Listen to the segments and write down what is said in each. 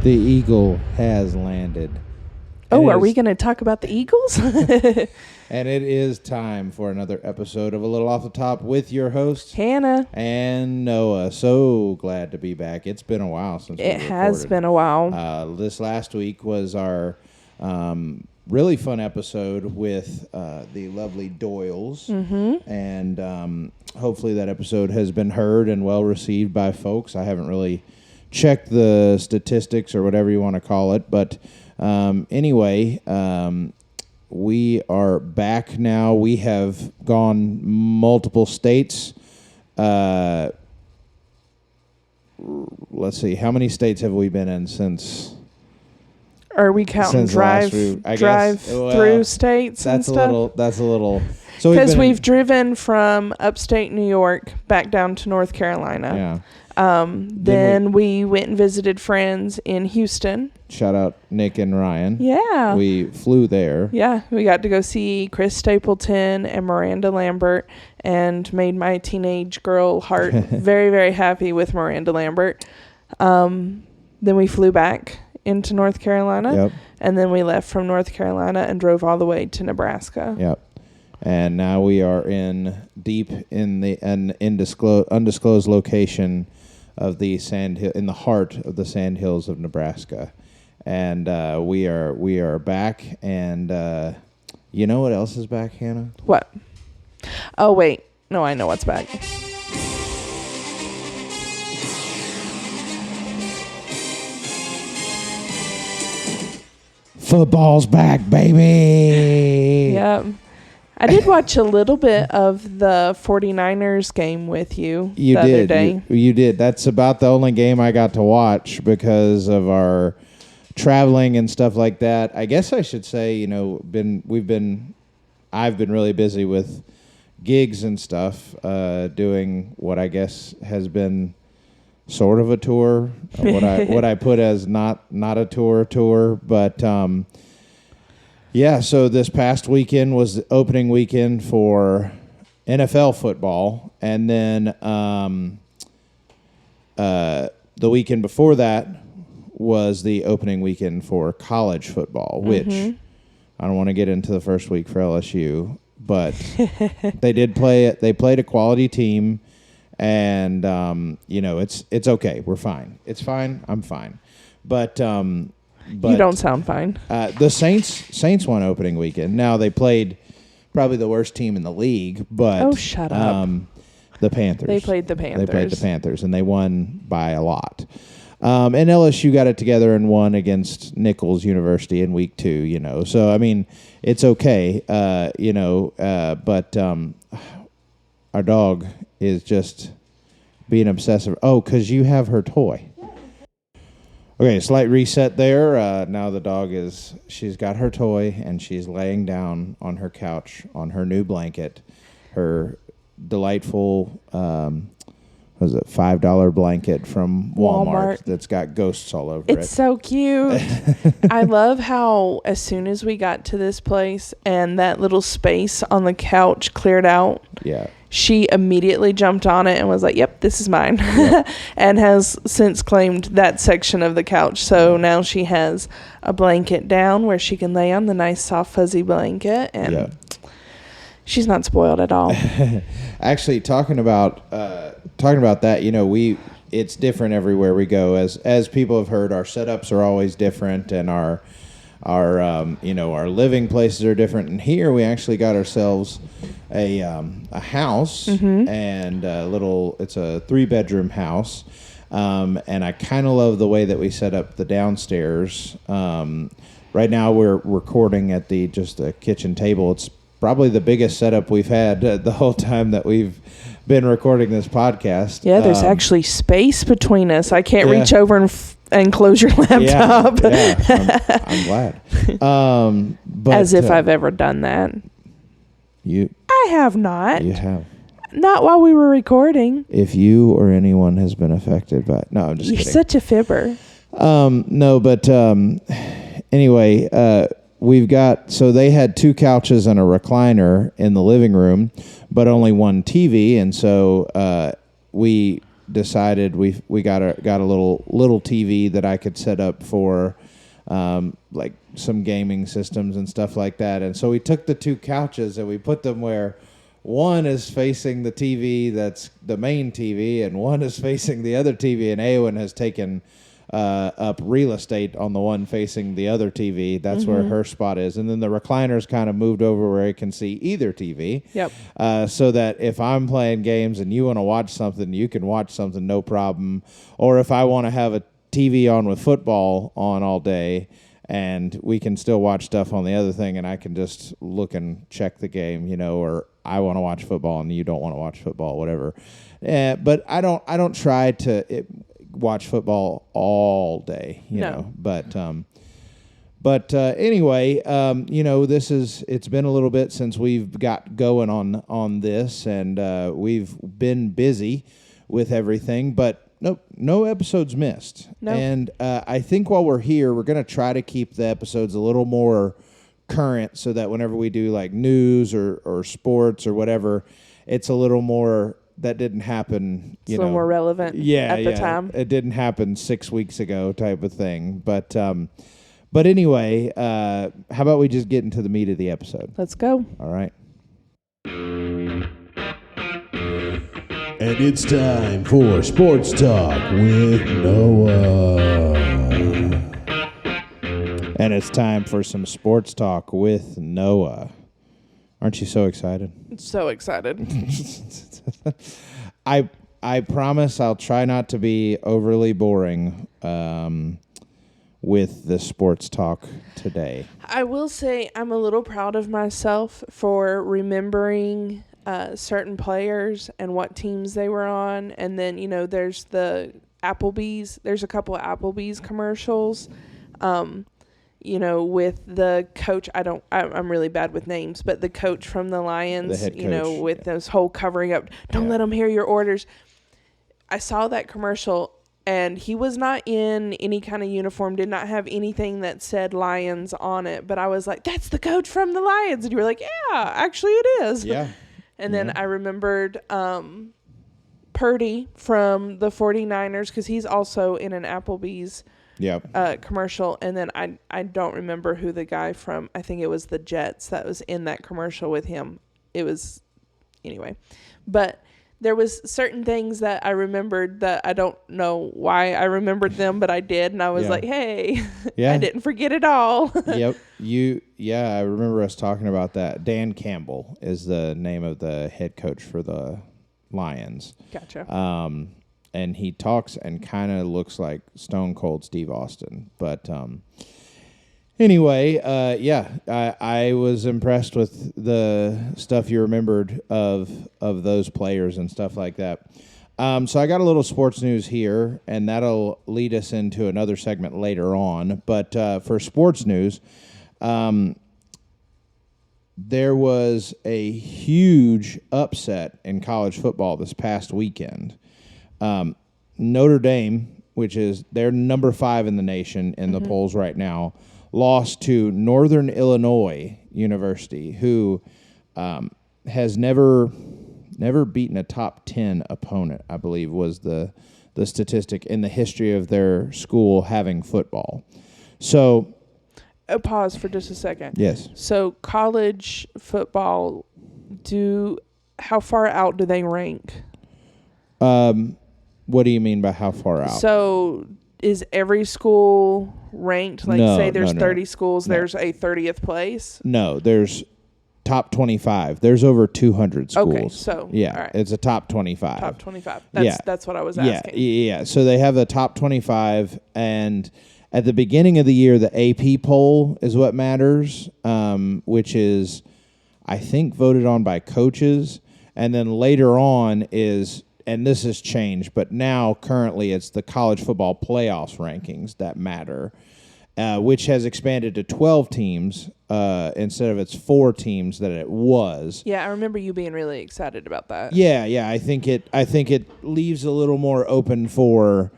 The eagle has landed. Oh, are we going to talk about the Eagles? And it is time for another episode of A Little Off the Top with your hosts, Hannah and Noah. So glad to be back. It's been a while since we recorded. It has been a while. This last week was our really fun episode with the lovely Doyles. Mm-hmm. And hopefully that episode has been heard and well received by folks. I haven't really checked the statistics or whatever you want to call it, but anyway, we are back now. We have gone multiple states. Let's see, how many states have we been in since? Are we counting drive-through states and stuff? That's a little. So because we've driven from upstate New York back down to North Carolina. Yeah. Then we went and visited friends in Houston. Shout out Nick and Ryan. Yeah. We flew there. Yeah. We got to go see Chris Stapleton and Miranda Lambert and made my teenage girl heart very, very happy with Miranda Lambert. Then we flew back into North Carolina. Yep. And then we left from North Carolina and drove all the way to Nebraska. Yep. And now we are deep in the undisclosed location of the in the heart of the sand hills of Nebraska, and we are back. And you know what else is back, Hannah? What? Oh wait, no, I know what's back. Football's back, baby. Yep. I did watch a little bit of the 49ers game with you the other day. You did. That's about the only game I got to watch because of our traveling and stuff like that. I guess I should say, I've been really busy with gigs and stuff, doing what I guess has been sort of a tour, what I put as not a tour, but yeah, so this past weekend was the opening weekend for NFL football, and then the weekend before that was the opening weekend for college football, which I don't want to get into the first week for LSU, but they did play it. They played a quality team, and it's okay. We're fine. It's fine. I'm fine, but you don't sound fine. The Saints won opening weekend. Now they played probably the worst team in the league, but shut up. The Panthers. They played the Panthers, and they won by a lot. And LSU got it together and won against Nichols University in week 2. So I mean, it's okay. But our dog is just being obsessive. Oh, because you have her toy. Okay, slight reset there. Now the dog she's got her toy, and she's laying down on her couch on her new blanket, her delightful, $5 blanket from Walmart that's got ghosts all over it. It's so cute. I love how as soon as we got to this place and that little space on the couch cleared out. Yeah. She immediately jumped on it and was like, yep, this is mine. Yep. And has since claimed that section of the couch. So now she has a blanket down where she can lay on the nice, soft, fuzzy blanket. And she's not spoiled at all. Actually, talking about that, it's different everywhere we go. As people have heard, our setups are always different, and our living places are different. And here we actually got ourselves a house, and it's a 3-bedroom house. And I kind of love the way that we set up the downstairs. Right now we're recording at just a kitchen table. It's probably the biggest setup we've had the whole time that we've been recording this podcast. Yeah, there's actually space between us. I can't reach over and close your laptop. Yeah, I'm glad. But, as if I've ever done that. I have not. You have. Not while we were recording. If you or anyone has been affected by... No, I'm just kidding. You're such a fibber. No, but anyway, we've got... So they had 2 couches and a recliner in the living room, but only one TV. And so we decided we got a little TV that I could set up for like some gaming systems and stuff like that. And so we took the two couches and we put them where one is facing the TV that's the main TV, and one is facing the other TV. And Eowyn has taken up real estate on the one facing the other TV. That's where her spot is. And then the recliner's kind of moved over where I can see either TV. Yep. So that if I'm playing games and you want to watch something, you can watch something, no problem. Or if I want to have a TV on with football on all day, and we can still watch stuff on the other thing, and I can just look and check the game, or I want to watch football and you don't want to watch football, whatever. But I don't try to watch football all day, you know. But anyway, it's been a little bit since we've got going on this, and we've been busy with everything, but no episodes missed. No. And I think while we're here, we're going to try to keep the episodes a little more current so that whenever we do like news or sports or whatever, it's a little more that didn't happen. It's a little more relevant at the time. It didn't happen 6 weeks ago type of thing. But anyway, how about we just get into the meat of the episode? Let's go. All right. And it's time for Sports Talk with Noah. And it's time for some sports talk with Noah. Aren't you so excited? So excited. I promise I'll try not to be overly boring with the sports talk today. I will say I'm a little proud of myself for remembering certain players and what teams they were on. And then, there's the Applebee's. There's a couple of Applebee's commercials. With the coach, I'm really bad with names, but the coach from the Lions, the head coach, with those whole covering up, don't let them hear your orders. I saw that commercial, and he was not in any kind of uniform, did not have anything that said Lions on it, but I was like, that's the coach from the Lions. And you were like, yeah, actually it is. Yeah. And then I remembered Purdy from the 49ers, because he's also in an Applebee's commercial. And then I don't remember who the guy from, I think it was the Jets that was in that commercial with him. It was, anyway. But there was certain things that I remembered that I don't know why I remembered them, but I did. And I was like, hey, I didn't forget it all. Yep. I remember us talking about that. Dan Campbell is the name of the head coach for the Lions. Gotcha. And he talks and kind of looks like Stone Cold Steve Austin. But anyway, I was impressed with the stuff you remembered of those players and stuff like that. So I got a little sports news here, and that'll lead us into another segment later on. But for sports news, there was a huge upset in college football this past weekend. Notre Dame, which is they're number 5 in the nation in the polls right now, lost to Northern Illinois University, who has never beaten a top 10 opponent, I believe was the statistic in the history of their school having football. So, pause for just a second. Yes. So college football, how far out do they rank? What do you mean by how far out? So is every school ranked? Like, say there's 30 schools, there's a 30th place? No, there's top 25. There's over 200 schools. Okay, so yeah, right. It's a top 25. Top 25. That's what I was asking. Yeah. So they have the top 25, and at the beginning of the year, the AP poll is what matters, which is, I think, voted on by coaches, and then later on is. And this has changed, but now currently it's the college football playoffs rankings that matter, which has expanded to 12 teams instead of its 4 teams that it was. Yeah, I remember you being really excited about that. Yeah. I think it leaves a little more open for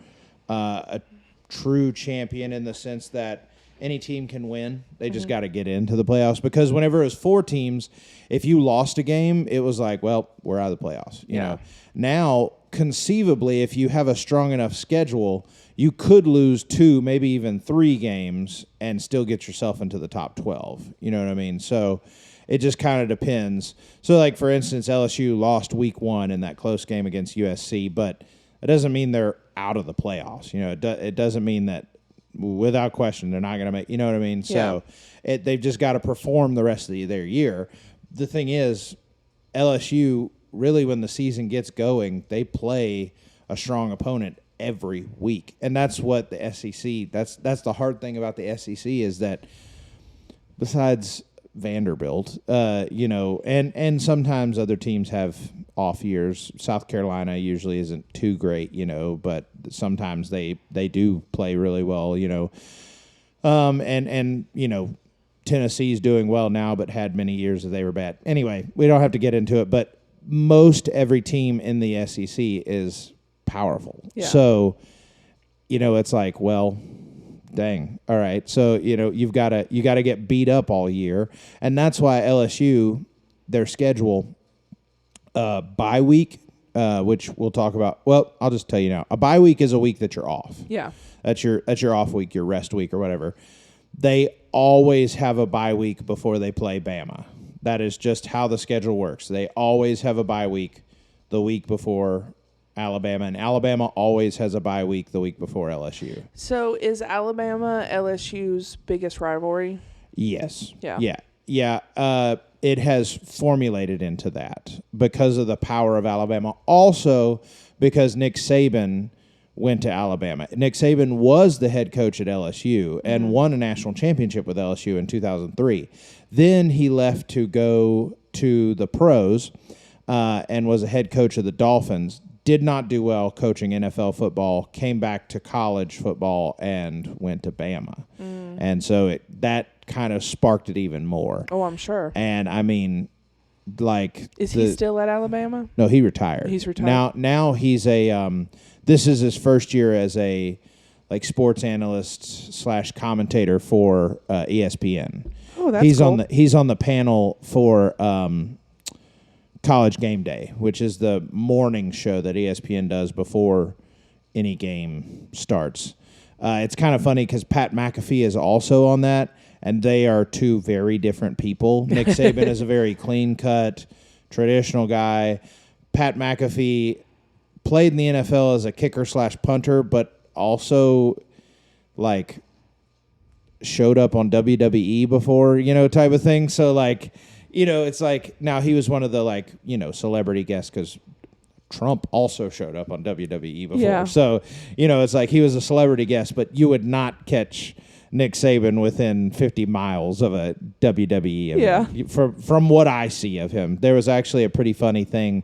a true champion in the sense that any team can win. They just got to get into the playoffs, because whenever it was 4 teams, if you lost a game, it was like, well, we're out of the playoffs. You know. Now, conceivably, if you have a strong enough schedule, you could lose 2, maybe even 3 games and still get yourself into the top 12. You know what I mean? So it just kind of depends. So, like, for instance, LSU lost week 1 in that close game against USC, but it doesn't mean they're out of the playoffs. You know, it doesn't mean that without question they're not going to make, you know what I mean? So they've just got to perform the rest of their year. The thing is, LSU, really, when the season gets going, they play a strong opponent every week. And that's what the SEC, that's the hard thing about the SEC, is that besides Vanderbilt, you know, and sometimes other teams have off years. South Carolina usually isn't too great, you know, but sometimes they do play really well, you know. And you know, Tennessee's doing well now, but had many years that they were bad. Anyway, we don't have to get into it, but most every team in the SEC is powerful. Yeah. So, you know, it's like, well, dang. All right. So, you know, you got to get beat up all year. And that's why LSU, their schedule, bye week, which we'll talk about. Well, I'll just tell you now. A bye week is a week that you're off. Yeah. That's your off week, your rest week or whatever. They always have a bye week before they play Bama. That is just how the schedule works. They always have a bye week the week before Alabama, and Alabama always has a bye week the week before LSU. So is Alabama LSU's biggest rivalry? Yes. Yeah. Yeah. It has formulated into that because of the power of Alabama. Also, because Nick Saban went to Alabama. Nick Saban was the head coach at LSU and won a national championship with LSU in 2003. Then he left to go to the pros and was a head coach of the Dolphins. Did not do well coaching NFL football, came back to college football, and went to Bama. And so that kind of sparked it even more. Oh, I'm sure. And, I mean, like... Is he still at Alabama? No, he retired. He's retired. Now he's a... this is his first year as a sports analyst / commentator for ESPN. Oh, that's cool. He's on the panel for... College Game Day, which is the morning show that ESPN does before any game starts. It's kind of funny because Pat McAfee is also on that, and they are 2 very different people. Nick Saban is a very clean-cut, traditional guy. Pat McAfee played in the NFL as a kicker / punter, but also, like, showed up on WWE before, you know, type of thing. So, like... You know, it's like, now he was one of the, like, you know, celebrity guests because Trump also showed up on WWE before. Yeah. So, you know, it's like he was a celebrity guest, but you would not catch Nick Saban within 50 miles of a WWE event. Yeah. From what I see of him. There was actually a pretty funny thing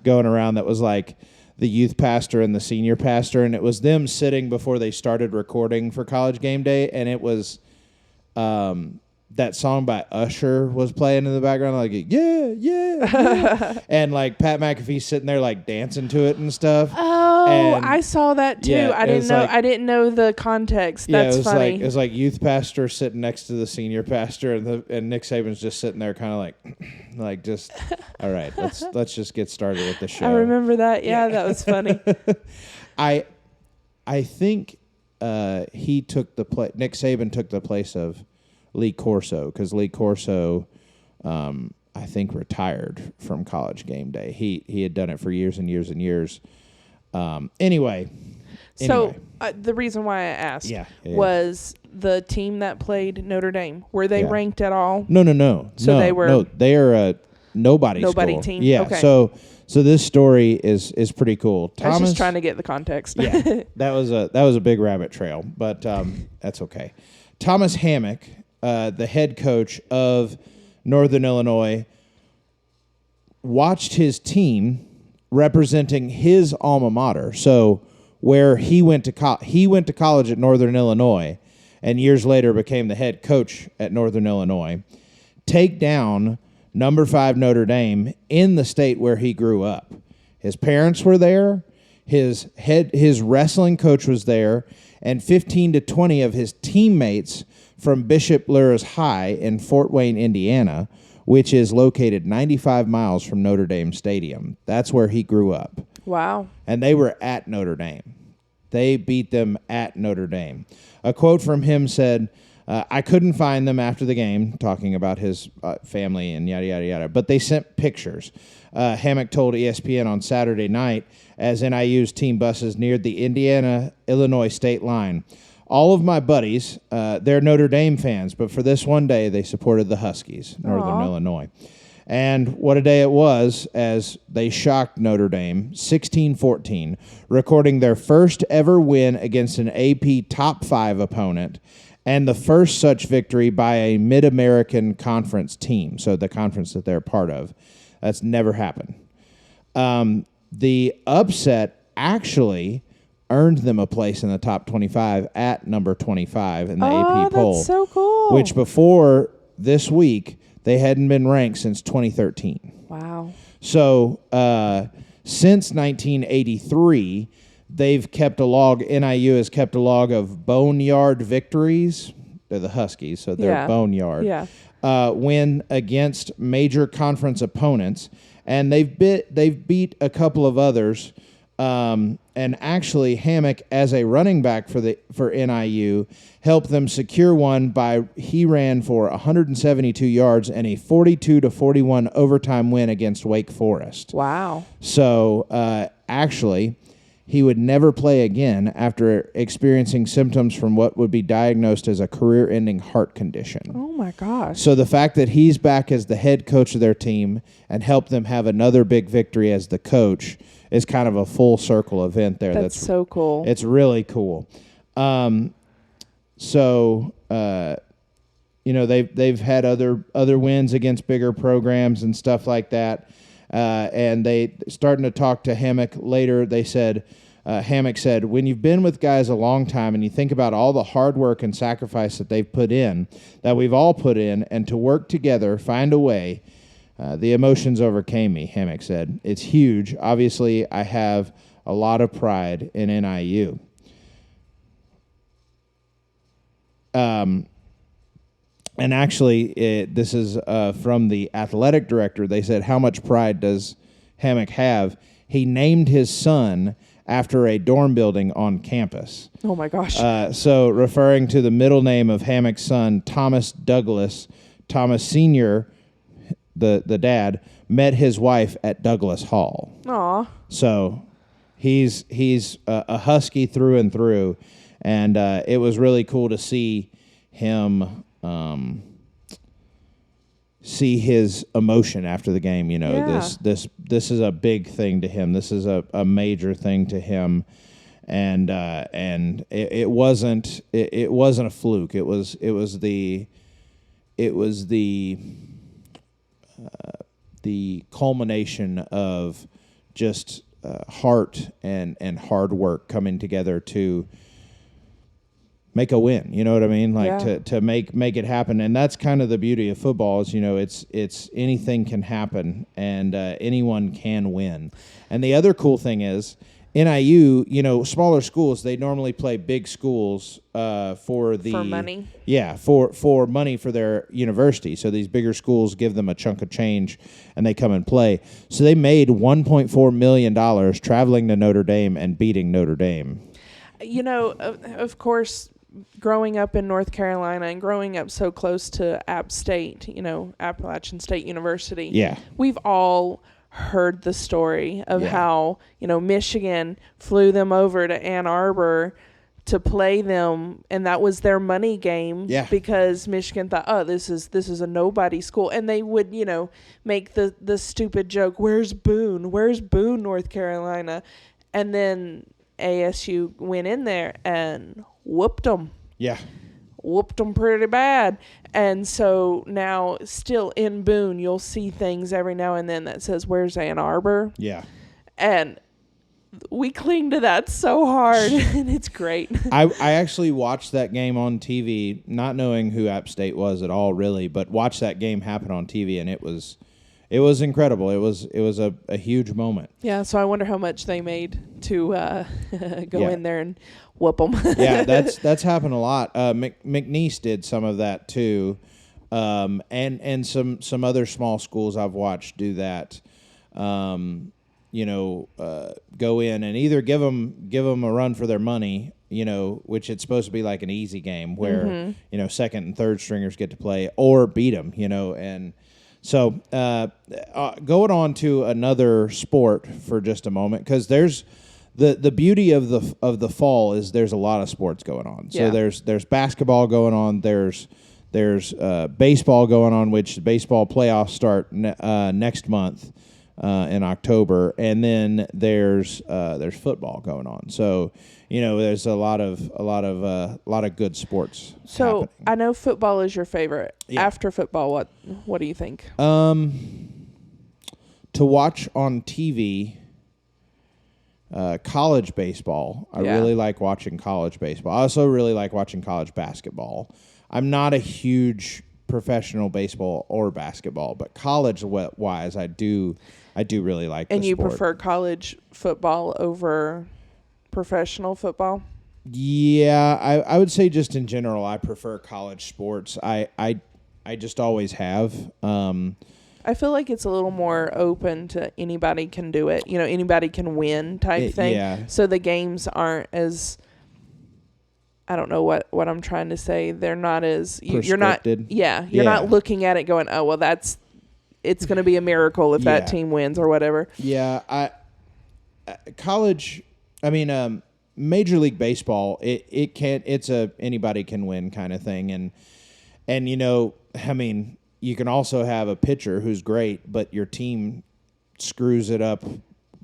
going around that was like the youth pastor and the senior pastor, and it was them sitting before they started recording for College Game Day, and it was... that song by Usher was playing in the background, like, yeah. And, like, Pat McAfee sitting there, like, dancing to it and stuff. Oh, and I saw that, too. Yeah, I didn't know the context. That's funny. It was like youth pastor sitting next to the senior pastor, and Nick Saban's just sitting there kind of like, just, all right, let's just get started with the show. I remember that. Yeah, that was funny. I think Nick Saban took the place of Lee Corso, because Lee Corso, I think, retired from College Game Day. He had done it for years and years and years. Anyway. So the reason why I asked was the team that played Notre Dame. Were they ranked at all? No. So they were. No, they are a nobody school. Team. Yeah. Okay. So this story is pretty cool. I was just trying to get the context. Yeah. That was a big rabbit trail, but that's okay. Thomas Hammock, the head coach of Northern Illinois, watched his team representing his alma mater. So where he went to college at Northern Illinois, and years later became the head coach at Northern Illinois, take down number 5 Notre Dame in the state where he grew up. His parents were there. His wrestling coach was there, and 15 to 20 of his teammates from Bishop Luers High in Fort Wayne, Indiana, which is located 95 miles from Notre Dame Stadium. That's where he grew up. Wow. And they were at Notre Dame. They beat them at Notre Dame. A quote from him said, I couldn't find them after the game, talking about his family and yada, yada, yada, but they sent pictures. Hammock told ESPN on Saturday night as NIU's team buses neared the Indiana-Illinois state line. All of my buddies, they're Notre Dame fans, but for this one day, they supported the Huskies, Northern Illinois. And what a day it was as they shocked Notre Dame 16-14, recording their first ever win against an AP top 5 opponent and the first such victory by a Mid-American Conference team, so the conference that they're part of. That's never happened. The upset actually earned them a place in the top 25 at number 25 in the AP poll. That's so cool. Which before this week, they hadn't been ranked since 2013. Wow. So since 1983, they've kept a log, NIU has kept a log of boneyard victories. They're the Huskies, so they're boneyard. Yeah. Win against major conference opponents. And they've beat a couple of others. And actually, Hammock, as a running back for NIU, helped them secure one he ran for 172 yards and a 42-41 overtime win against Wake Forest. Wow. So, actually, he would never play again after experiencing symptoms from what would be diagnosed as a career-ending heart condition. Oh, my gosh. So the fact that he's back as the head coach of their team and helped them have another big victory as the coach is kind of a full circle event there. That's so cool. It's really cool. They've had other wins against bigger programs and stuff like that. And they starting to talk to Hammock later. They said, Hammock said, when you've been with guys a long time and you think about all the hard work and sacrifice that they've put in, that we've all put in, and to work together, find a way, the emotions overcame me, Hammock said. It's huge. Obviously, I have a lot of pride in NIU. And actually, this is from the athletic director. They said, how much pride does Hammock have? He named his son after a dorm building on campus. Oh, my gosh. So referring to the middle name of Hammock's son, Thomas Douglas, Thomas Sr., the dad, met his wife at Douglas Hall. Aw. So he's a Husky through and through. And it was really cool to see him see his emotion after the game. You know, Yeah. this is a big thing to him. This is a major thing to him, and it wasn't a fluke. It was the culmination of just heart and hard work coming together to make a win, you know what I mean? Like to make it happen. And that's kind of the beauty of football is, you know, it's anything can happen and anyone can win. And the other cool thing is NIU, you know, smaller schools, they normally play big schools for money. Yeah, for money for their university. So these bigger schools give them a chunk of change and they come and play. So they made $1.4 million traveling to Notre Dame and beating Notre Dame. You know, of course, growing up in North Carolina and growing up so close to App State, you know, Appalachian State University. Yeah. We've all heard the story of how, you know, Michigan flew them over to Ann Arbor to play them, and that was their money game. Yeah. Because Michigan thought, oh, this is a nobody school, and they would, you know, make the stupid joke, where's Boone, North Carolina? And then ASU went in there and whooped them. Yeah. Whooped them pretty bad. And so now still in Boone, you'll see things every now and then that says, where's Ann Arbor? Yeah. And we cling to that so hard, and it's great. I actually watched that game on TV, not knowing who App State was at all, really, but watched that game happen on TV, and it was incredible. It was a huge moment. Yeah, so I wonder how much they made to go in there and whoop them. Yeah, that's happened a lot. McNeese did some of that too, and some other small schools I've watched do that. Go in and either give them a run for their money, which it's supposed to be like an easy game where second and third stringers get to play, or beat them, and. So going on to another sport for just a moment, because there's the beauty of the fall is there's a lot of sports going on. So there's basketball going on. There's baseball going on, which the baseball playoffs start next month in October, and then there's football going on. So there's a lot of good sports. So happening. I know football is your favorite. Yeah. After football, what do you think? To watch on TV, college baseball. I really like watching college baseball. I also really like watching college basketball. I'm not a huge professional baseball or basketball, but college wise, I do really like. And the you sport. prefer college football over professional football? Yeah, I would say just in general, I prefer college sports. I just always have. I feel like it's a little more open to anybody can do it. Anybody can win type thing. Yeah. So the games aren't as, I don't know what I'm trying to say. They're not as you're not. Yeah, you're not looking at it going, oh well, it's going to be a miracle if that team wins or whatever. Yeah, college. I mean, Major League Baseball. It can't. It's a anybody can win kind of thing, and I mean. You can also have a pitcher who's great, but your team screws it up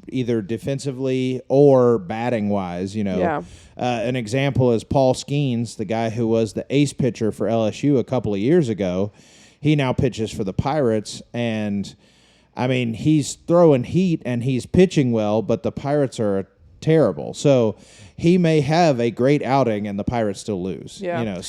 either defensively or batting wise. An example is Paul Skeens, the guy who was the ace pitcher for LSU a couple of years ago. He now pitches for the Pirates, and I mean he's throwing heat and he's pitching well, but the Pirates are terrible. So he may have a great outing and the Pirates still lose. Yeah.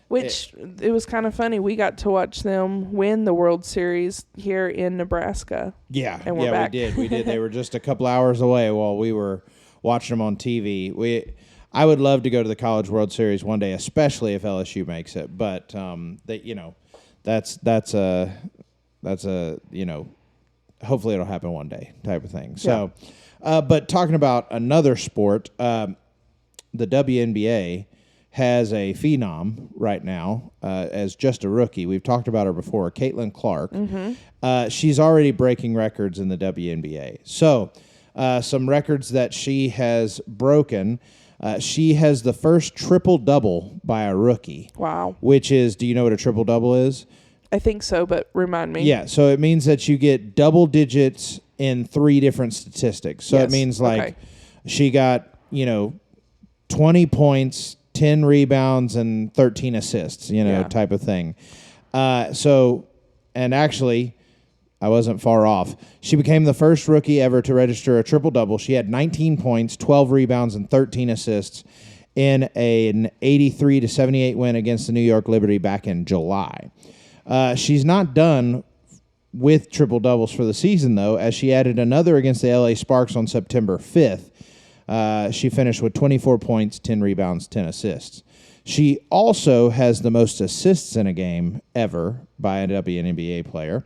Which it was kind of funny. We got to watch them win the World Series here in Nebraska. Yeah, and we're back. We did. They were just a couple hours away while we were watching them on TV. I would love to go to the College World Series one day, especially if LSU makes it. But that's a hopefully it'll happen one day type of thing. So, but talking about another sport, the WNBA has a phenom right now as just a rookie. We've talked about her before, Caitlin Clark. Mm-hmm. She's already breaking records in the WNBA. So some records that she has broken. She has the first triple-double by a rookie. Wow. Which is, do you know what a triple-double is? I think so, but remind me. Yeah, so it means that you get double digits in 3 different statistics. So it means like she got, 20 points, 10 rebounds and 13 assists, type of thing. And actually, I wasn't far off. She became the first rookie ever to register a triple-double. She had 19 points, 12 rebounds, and 13 assists in an 83-78 win against the New York Liberty back in July. She's not done with triple-doubles for the season, though, as she added another against the LA Sparks on September 5th. She finished with 24 points, 10 rebounds, 10 assists. She also has the most assists in a game ever by a WNBA player.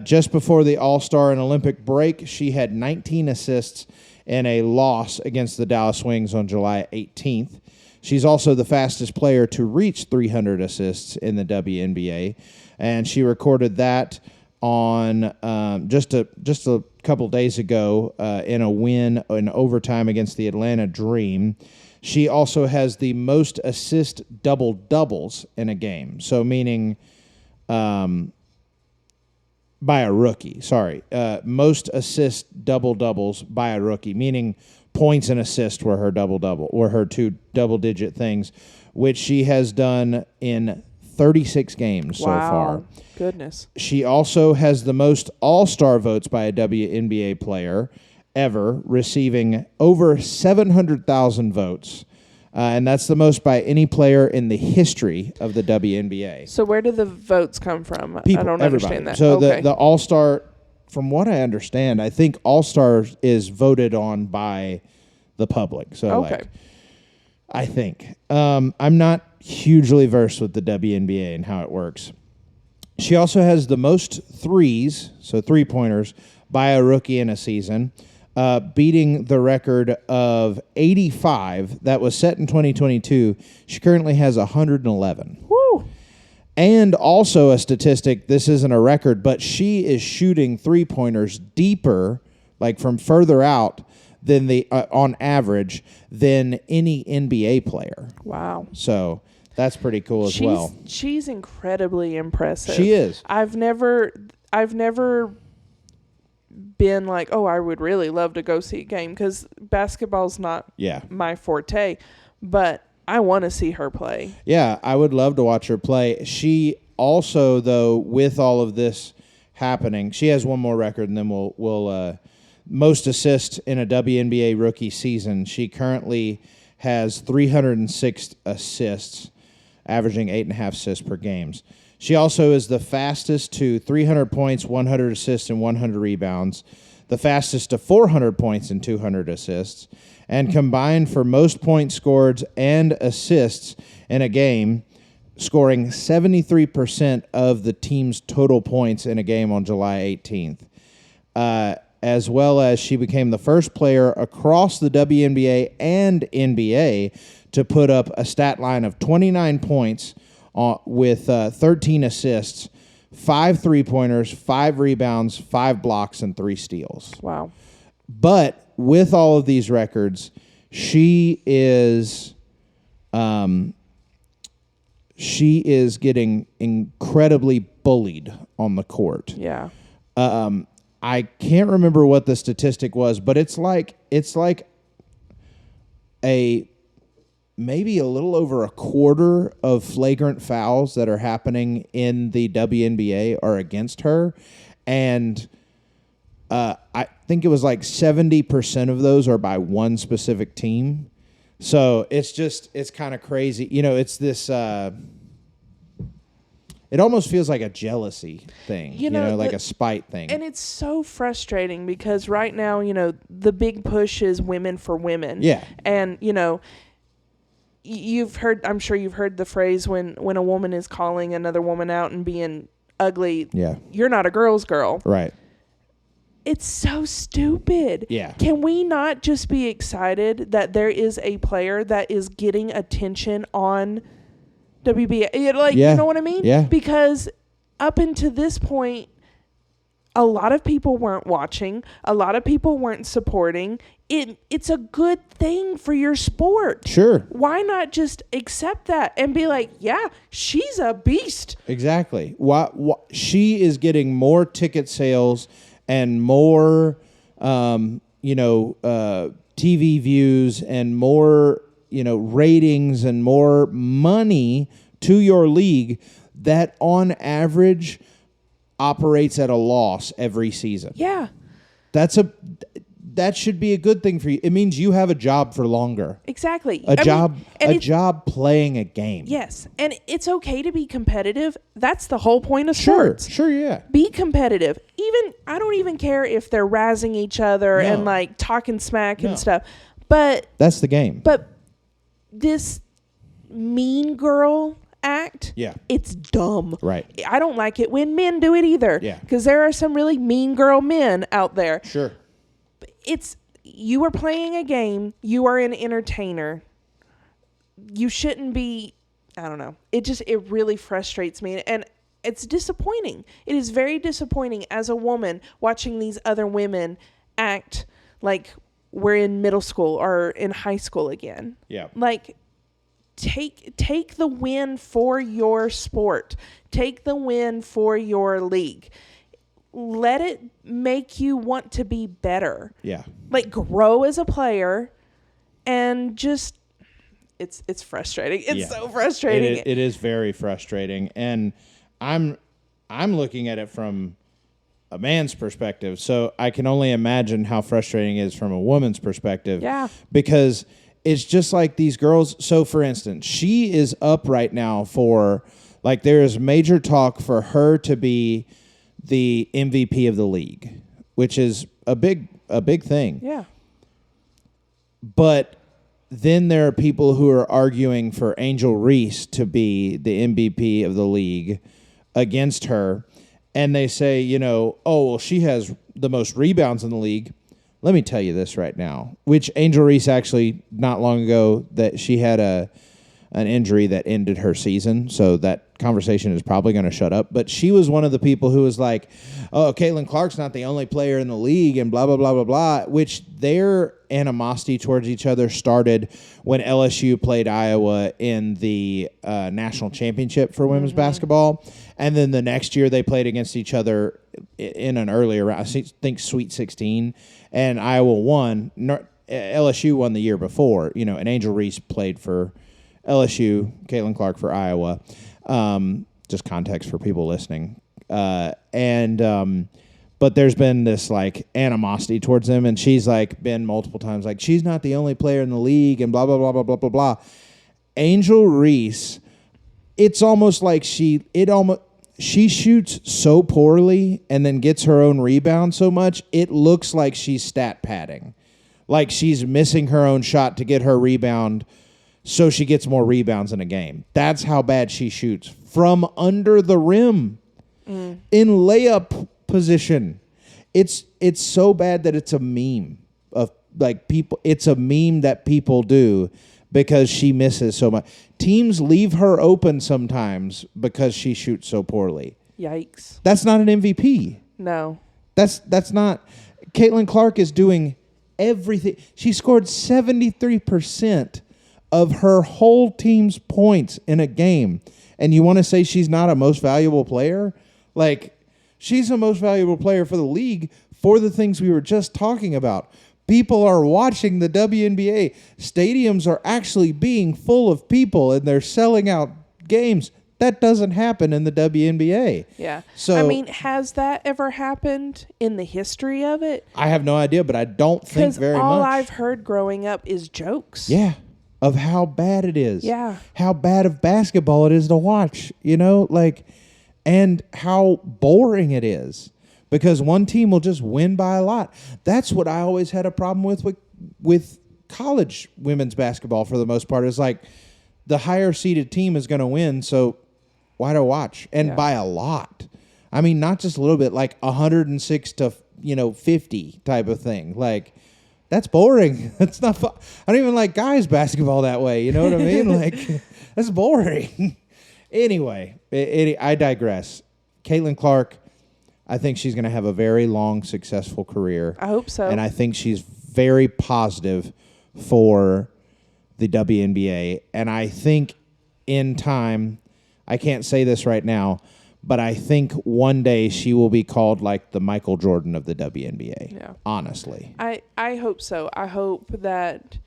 Just before the All-Star and Olympic break, she had 19 assists in a loss against the Dallas Wings on July 18th. She's also the fastest player to reach 300 assists in the WNBA, and she recorded that on just a couple days ago in a win in overtime against the Atlanta Dream. She also has the most assist double-doubles in a game. So meaning by a rookie, most assist double-doubles by a rookie, meaning points and assists were her double-double, or her 2 double-digit things, which she has done in 36 games so far. Goodness. She also has the most All-Star votes by a WNBA player ever, receiving over 700,000 votes. And that's the most by any player in the history of the WNBA. So where do the votes come from? People, I don't everybody. understand that. So the All-Star, from what I understand, I think All-Star is voted on by the public. So I think. I'm not hugely versed with the WNBA and how it works. She also has the most threes, so three-pointers, by a rookie in a season, beating the record of 85 that was set in 2022. She currently has 111. Woo! And also a statistic, this isn't a record, but she is shooting three-pointers deeper, like from further out, than on average, than any NBA player. Wow. So that's pretty cool as well. She's incredibly impressive. She is. I've never been like, oh, I would really love to go see a game, because basketball's not my forte, but I want to see her play. Yeah, I would love to watch her play. She also, though, with all of this happening, she has one more record, and then we'll most assists in a WNBA rookie season. She currently has 306 assists, averaging 8.5 assists per games. She also is the fastest to 300 points, 100 assists, and 100 rebounds, the fastest to 400 points and 200 assists, and combined for most points scored and assists in a game, scoring 73% of the team's total points in a game on July 18th. As well as she became the first player across the WNBA and NBA to put up a stat line of 29 points with 13 assists, 5 three-pointers, 5 rebounds, 5 blocks, and 3 steals. Wow. But with all of these records, she is getting incredibly bullied on the court. Yeah. I can't remember what the statistic was, but it's like maybe a little over a quarter of flagrant fouls that are happening in the WNBA are against her, and I think it was like 70% of those are by one specific team. So it's kind of crazy. You know, it's this. It almost feels like a jealousy thing, like a spite thing. And it's so frustrating because right now, the big push is women for women. Yeah. And, I'm sure you've heard the phrase when a woman is calling another woman out and being ugly, you're not a girl's girl. Right. It's so stupid. Yeah. Can we not just be excited that there is a player that is getting attention on WBA? You know what I mean? Yeah. Because up until this point, a lot of people weren't watching. A lot of people weren't supporting. It's a good thing for your sport. Sure. Why not just accept that and be like, yeah, she's a beast. Exactly. Why she is getting more ticket sales and more, TV views and more, ratings and more money to your league that on average operates at a loss every season. Yeah. That should be a good thing for you. It means you have a job for longer. Exactly. A job playing a game. Yes. And it's okay to be competitive. That's the whole point of sports. Sure, yeah. Be competitive. I don't even care if they're razzing each other and like talking smack and stuff. But that's the game. But this mean girl act, it's dumb. Right. I don't like it when men do it either. Yeah. Because there are some really mean girl men out there. Sure. You are playing a game. You are an entertainer. You shouldn't be, I don't know. It really frustrates me. And it's disappointing. It is very disappointing as a woman watching these other women act like we're in middle school or in high school again. Yeah. Like, take the win for your sport. Take the win for your league. Let it make you want to be better. Yeah. Like, grow as a player and just it's frustrating. It's so frustrating. It is very frustrating. And I'm looking at it from a man's perspective. So I can only imagine how frustrating it is from a woman's perspective. Yeah. Because it's just like these girls. So for instance, she is up right now for, like, there is major talk for her to be the MVP of the league, which is a big thing. Yeah. But then there are people who are arguing for Angel Reese to be the MVP of the league against her. And they say, oh, well, she has the most rebounds in the league. Let me tell you this right now, which Angel Reese actually, not long ago, that she had an injury that ended her season. So that conversation is probably going to shut up. But she was one of the people who was like, oh, Caitlin Clark's not the only player in the league and blah, blah, blah, blah, blah, which their animosity towards each other started when LSU played Iowa in the national championship for women's basketball. And then the next year they played against each other in an earlier round, I think Sweet 16, and Iowa won. LSU won the year before, and Angel Reese played for LSU, Caitlin Clark for Iowa. Just context for people listening. But there's been this like animosity towards them, and she's like been multiple times like she's not the only player in the league and blah blah blah blah blah blah blah. Angel Reese, it's almost like she shoots so poorly and then gets her own rebound so much, it looks like she's stat padding. Like she's missing her own shot to get her rebound so she gets more rebounds in a game. That's how bad she shoots from under the rim in layup position. It's so bad that it's a meme of like people. It's a meme that people do because she misses so much. Teams leave her open sometimes because she shoots so poorly. Yikes. That's not an MVP. No. That's not. Caitlin Clark is doing everything. She scored 73% of her whole team's points in a game. And you want to say she's not a most valuable player? Like, she's the most valuable player for the league for the things we were just talking about. People are watching the WNBA. Stadiums are actually being full of people, and they're selling out games. That doesn't happen in the WNBA. Yeah. So, I mean, has that ever happened in the history of it? I have no idea, but I don't think very much. Because all I've heard growing up is jokes. Yeah. Of how bad it is. Yeah. How bad of basketball it is to watch, and how boring it is. Because one team will just win by a lot. That's what I always had a problem with college women's basketball for the most part. It's like the higher seeded team is going to win, so why do I watch? And by a lot. I mean, not just a little bit, like 106 to 50 type of thing. Like, that's boring. That's not fun. I don't even like guys basketball that way. You know what I mean? Like, that's boring. Anyway, I digress. Caitlin Clark, I think she's going to have a very long, successful career. I hope so. And I think she's very positive for the WNBA. And I think in time, I can't say this right now, but I think one day she will be called like the Michael Jordan of the WNBA. Yeah. Honestly. I hope so. I hope that,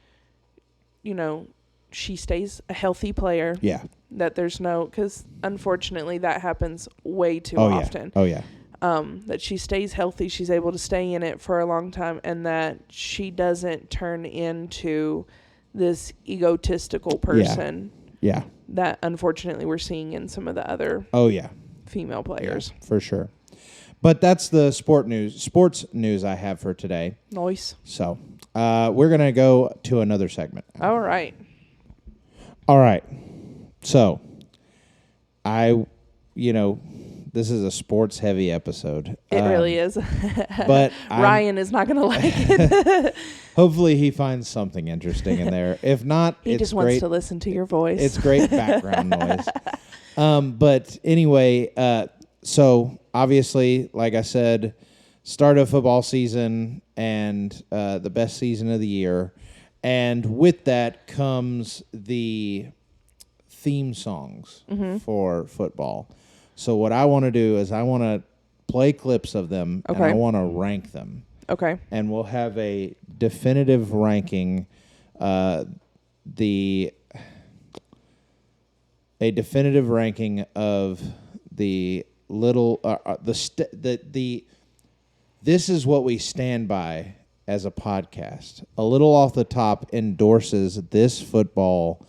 she stays a healthy player. Yeah. That there's because unfortunately that happens way too often. Oh, yeah. That she stays healthy, she's able to stay in it for a long time, and that she doesn't turn into this egotistical person. Yeah. That unfortunately we're seeing in some of the other female players. Yeah, for sure. But that's the sports news I have for today. Nice. So we're going to go to another segment. All right. So this is a sports heavy episode. It really is. But Ryan is not going to like it. Hopefully he finds something interesting in there. If not, he just wants to listen to your voice. It's great background noise. But anyway, so obviously, like I said, start of football season and the best season of the year. And with that comes the theme songs for football. So what I want to do is I want to play clips of them, and I want to rank them. Okay. And we'll have a definitive ranking, a definitive ranking of the little this is what we stand by as a podcast. A little off the top endorses this football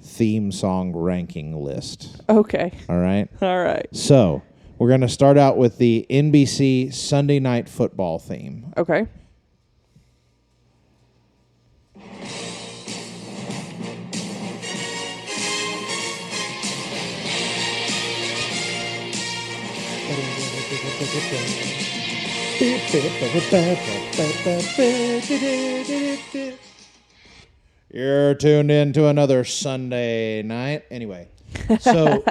theme song ranking list. Okay. All right. All right. So we're going to start out with the NBC Sunday Night Football theme. Okay. You're tuned in to another Sunday night. Anyway, so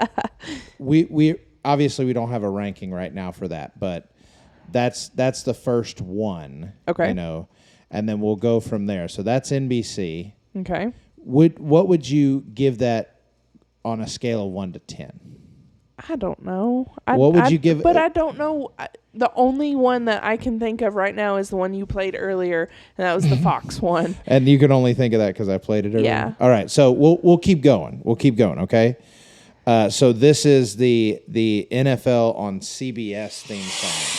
we obviously we don't have a ranking right now for that, but that's the first one. Okay. You know, and then we'll go from there. So that's NBC. Okay. What would you give that on a scale of 1 to 10? I don't know. What would you give? But I don't know. The only one that I can think of right now is the one you played earlier, and that was the Fox one. And you can only think of that because I played it earlier? Yeah. All right, so we'll keep going. We'll keep going, okay? So this is the NFL on CBS theme song.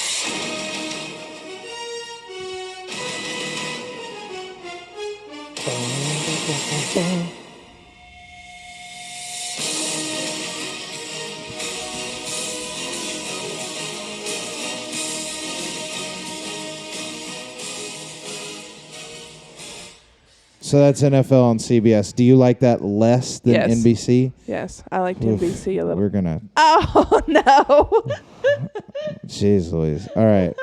So that's NFL on CBS. Do you like that less than Yes. NBC? Yes, I liked Oof, NBC a little. We're gonna. Oh no! Jeez Louise. All right.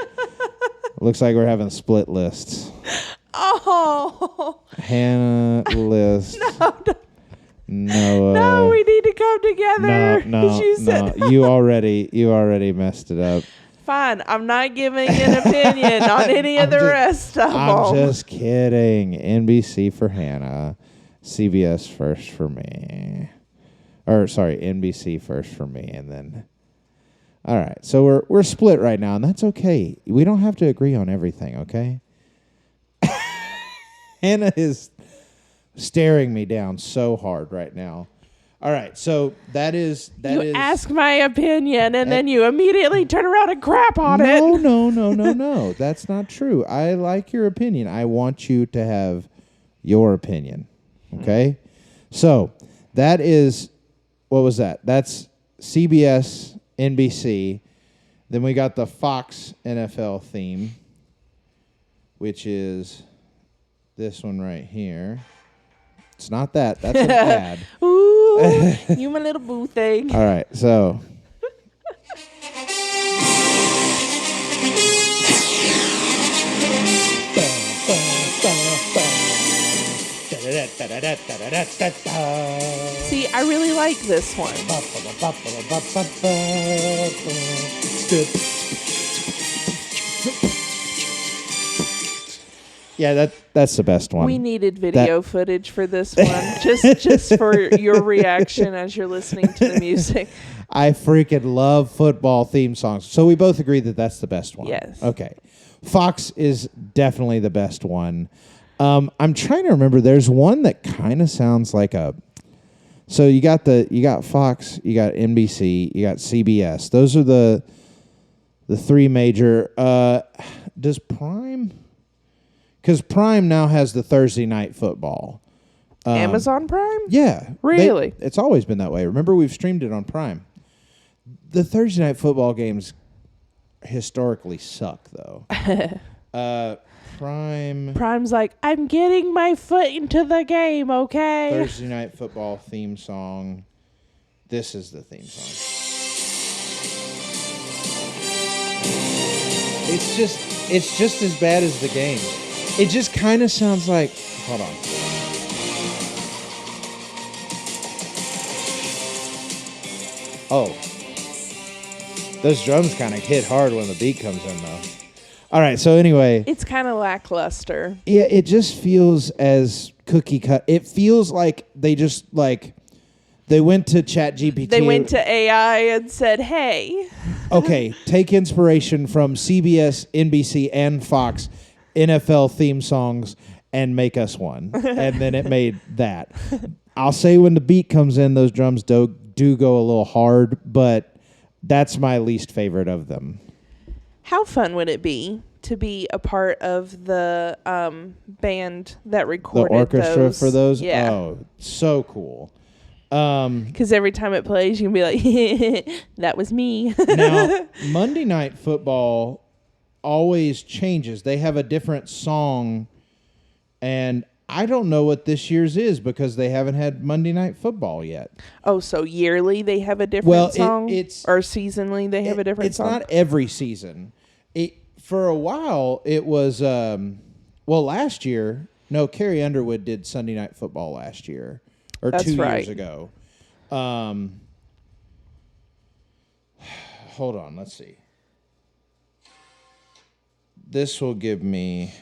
Looks like we're having split lists. Oh Hannah list. no, Noah. no! We need to come together. No. You already messed it up. Fine, I'm not giving an opinion on any of the rest of them. I'm just kidding. NBC for Hannah. CBS first for me. Or sorry, NBC first for me, and then. All right, so we're split right now, and that's okay. We don't have to agree on everything, okay? Hannah is staring me down so hard right now. All right, so that is. You ask my opinion, and then you immediately turn around and crap on it. No. That's not true. I like your opinion. I want you to have your opinion. Okay? So that is, what was that? That's CBS, NBC. Then we got the Fox NFL theme, which is this one right here. It's not that. That's an ad. Ooh, you my little boo thing. All right, so. See, I really like this one. Yeah, that's the best one. We needed video footage for this one, just for your reaction as you're listening to the music. I freaking love football theme songs. So we both agree that that's the best one. Yes. Okay. Fox is definitely the best one. I'm trying to remember. There's one that kind of sounds like a. So you got Fox, you got NBC, you got CBS. Those are the three major. Does Prime? Because Prime now has the Thursday night football. Amazon Prime? Yeah. Really? It's always been that way. Remember, we've streamed it on Prime. The Thursday night football games historically suck, though. Prime's like, I'm getting my foot into the game, okay? Thursday night football theme song. This is the theme song. It's just as bad as the game. It just kind of sounds like. Hold on. Oh. Those drums kind of hit hard when the beat comes in, though. All right, so anyway. It's kind of lackluster. Yeah, it just feels as cookie cut. It feels like they just, they went to ChatGPT. They went to AI and said, hey. Okay, take inspiration from CBS, NBC, and Fox NFL theme songs and make us one. And then it made that. I'll say when the beat comes in, those drums do go a little hard, but that's my least favorite of them. How fun would it be to be a part of the band that recorded the orchestra those? for those? Yeah. Oh, so cool. Because every time it plays, you can be like, that was me. Now, Monday Night Football always changes. They have a different song, and I don't know what this year's is because they haven't had Monday Night Football yet. Oh, so yearly they have a different song? It's or seasonally they have a different song? It's not every season. For a while, it was, last year, no, Carrie Underwood did Sunday Night Football last year, or That's 2 right. years ago. Hold on, let's see. This will give me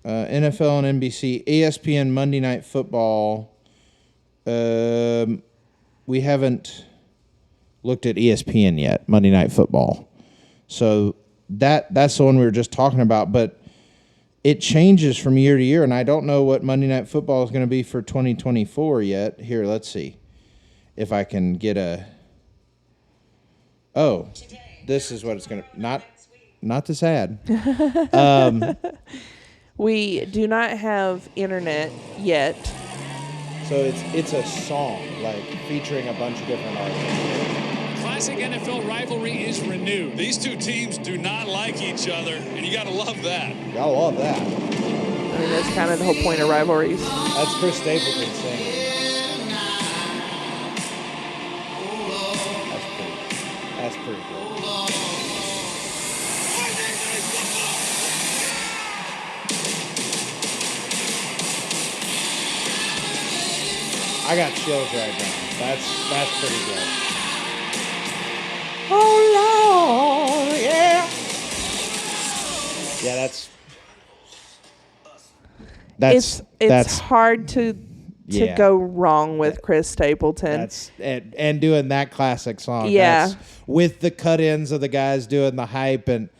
NFL and NBC, ESPN Monday Night Football. We haven't looked at ESPN yet, Monday Night Football. So that's the one we were just talking about, but it changes from year to year, and I don't know what Monday Night Football is going to be for 2024 yet. Here, let's see if I can get a... Oh, this is what it's going to... Not this ad. We do not have internet yet. So it's a song, like, featuring a bunch of different artists. Classic NFL rivalry is renewed. These two teams do not like each other, and you got to love that. Gotta love that. I mean, that's kind of the whole point of rivalries. That's Chris Stapleton singing. That's pretty good. I got chills right now. That's pretty good. Oh Lord, yeah. Yeah, it's hard to yeah. go wrong with Chris Stapleton. That's and doing that classic song. Yeah. That's, with the cut-ins of the guys doing the hype, and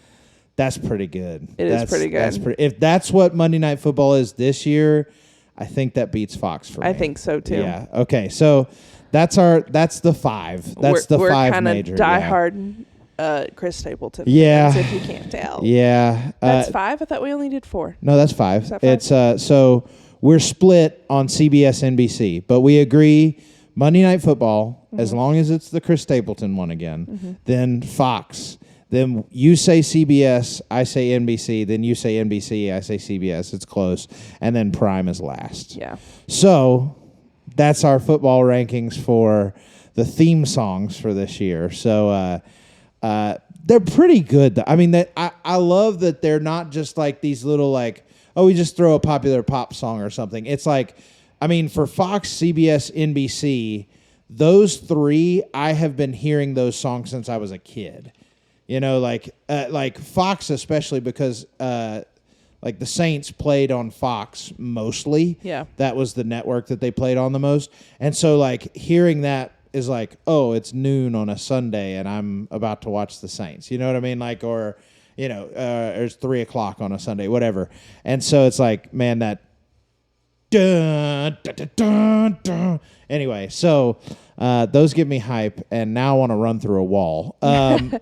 that's pretty good. It is pretty good. If that's what Monday Night Football is this year, I think that beats Fox for me. I think so too. Yeah. Okay. So that's the five. That's the five major. We're kind of diehard Chris Stapleton. Yeah. Fans, if you can't tell. Yeah. That's five. I thought we only did four. No, that's five. Is that five? It's so we're split on CBS, NBC, but we agree Monday Night Football, as long as it's the Chris Stapleton one again, then Fox. Then you say CBS, I say NBC, then you say NBC, I say CBS. It's close. And then Prime is last. Yeah. So that's our football rankings for the theme songs for this year. So they're pretty good. I mean, I love that they're not just like these little like, oh, we just throw a popular pop song or something. It's like, I mean, for Fox, CBS, NBC, those three, I have been hearing those songs since I was a kid. You know, like Fox especially because like the Saints played on Fox mostly. Yeah. That was the network that they played on the most. And so like hearing that is like, oh, it's noon on a Sunday and I'm about to watch the Saints. You know what I mean? Like, or, you know, it's 3:00 on a Sunday, whatever. And so it's like, man, that dun, dun, dun, dun, dun. Anyway, so those give me hype, and now I want to run through a wall. And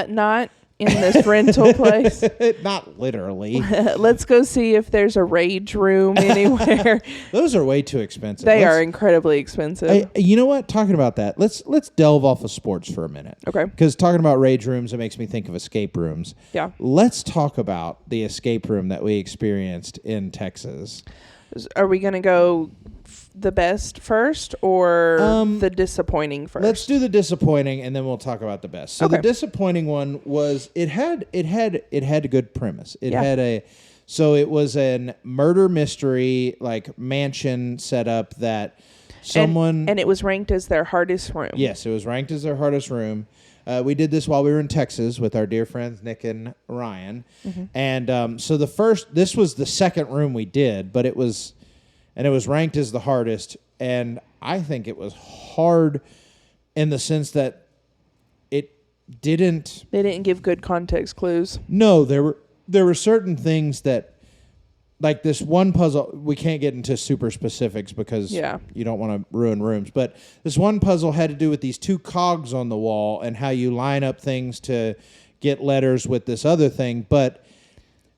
not in this rental place. Not literally. Let's go see if there's a rage room anywhere. Those are way too expensive. They are incredibly expensive. You know what? Talking about that, let's delve off of sports for a minute. Okay. Because talking about rage rooms, it makes me think of escape rooms. Yeah. Let's talk about the escape room that we experienced in Texas. Are we going to go the best first or the disappoining first? Let's do the disappointing and then we'll talk about the best. So okay. The disappointing one was it had a good premise. So it was a murder mystery like mansion setup that someone and it was ranked as their hardest room. Yes, it was ranked as their hardest room. We did this while we were in Texas with our dear friends Nick and Ryan. Mm-hmm. And so this was the second room we did, but it was ranked as the hardest. And I think it was hard in the sense that they didn't give good context clues. No, there were certain things that, like this one puzzle, we can't get into super specifics because you don't want to ruin rooms. But this one puzzle had to do with these two cogs on the wall and how you line up things to get letters with this other thing. But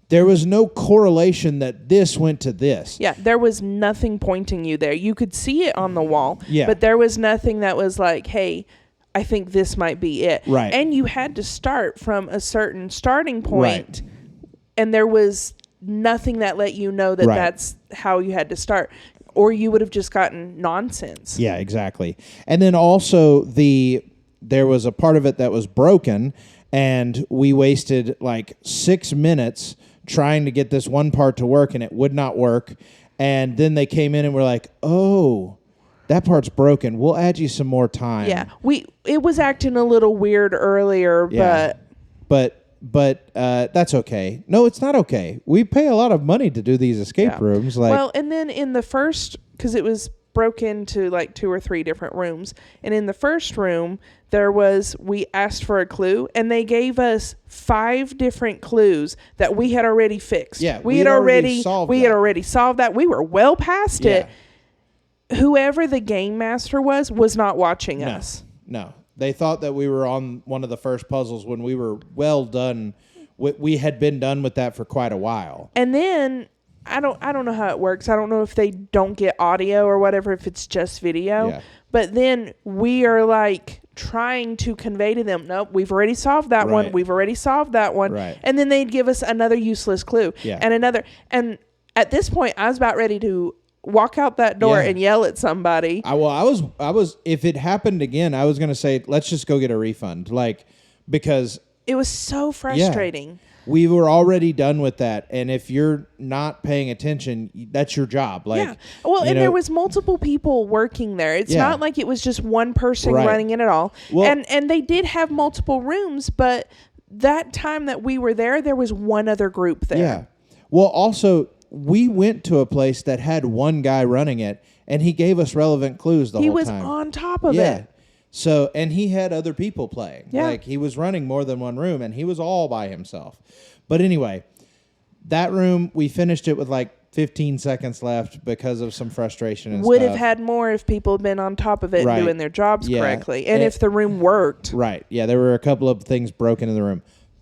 there was no correlation that this went to this. Yeah, there was nothing pointing you there. You could see it on the wall, yeah. But there was nothing that was like, hey, I think this might be it. Right. And you had to start from a certain starting point. Right. And there was nothing that let you know that Right. that's how you had to start, or you would have just gotten nonsense. Yeah, exactly. And then also there was a part of it that was broken, and we wasted like 6 minutes trying to get this one part to work, and it would not work. And then they came in and were like, "Oh, that part's broken. We'll add you some more time." Yeah, it was acting a little weird earlier, Yeah. But that's okay. No, it's not okay. We pay a lot of money to do these escape rooms. Like, well, and then in the first, because it was broke into like 2 or 3 different rooms, and in the first room we asked for a clue, and they gave us 5 different clues that we had already fixed. Yeah, we had already solved that. We were well past it. Whoever the game master was not watching us. No. They thought that we were on one of the first puzzles when we were well done. We had been done with that for quite a while. And then I don't know how it works. I don't know if they don't get audio or whatever, if it's just video. Yeah. But then we are like trying to convey to them, nope, we've already solved that one. Right. We've already solved that one. Right. And then they'd give us another useless clue. Yeah. And another. And at this point, I was about ready to walk out that door and yell at somebody. I was. If it happened again, I was going to say, let's just go get a refund. Like, because it was so frustrating. We were already done with that, and if you're not paying attention, that's your job. Like, yeah. Well, and there was multiple people working there. It's not like it was just one person running it at all. Well, and they did have multiple rooms, but that time that we were there was one other group there. Yeah. Well, also, we went to a place that had one guy running it, and he gave us relevant clues the whole time. He was on top of it. So, and he had other people playing. Yeah. Like, he was running more than one room, and he was all by himself. But anyway, that room, we finished it with like 15 seconds left because of some frustration and Would stuff. have had more if people had been on top of it and doing their jobs correctly. And And if the room worked. Right. Yeah, there were a couple of things broken in the room.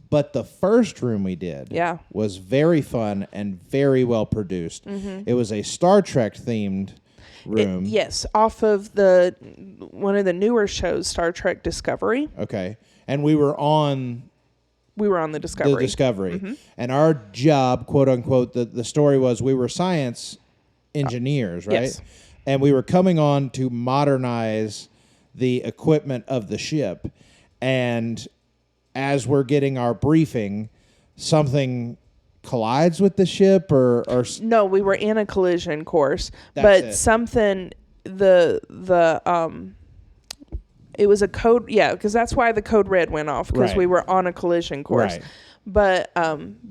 But the first room we did was very fun and very well produced. Mm-hmm. It was a Star Trek themed room. Yes, off of one of the newer shows, Star Trek Discovery. Okay. And we were on the Discovery. The Discovery. Mm-hmm. And our job, quote unquote, the story was we were science engineers, right? Yes. And we were coming on to modernize the equipment of the ship. And as we're getting our briefing, something collides with the ship or no, we were in a collision course, something it was a code, because that's why the code red went off, because we were on a collision course. Right. But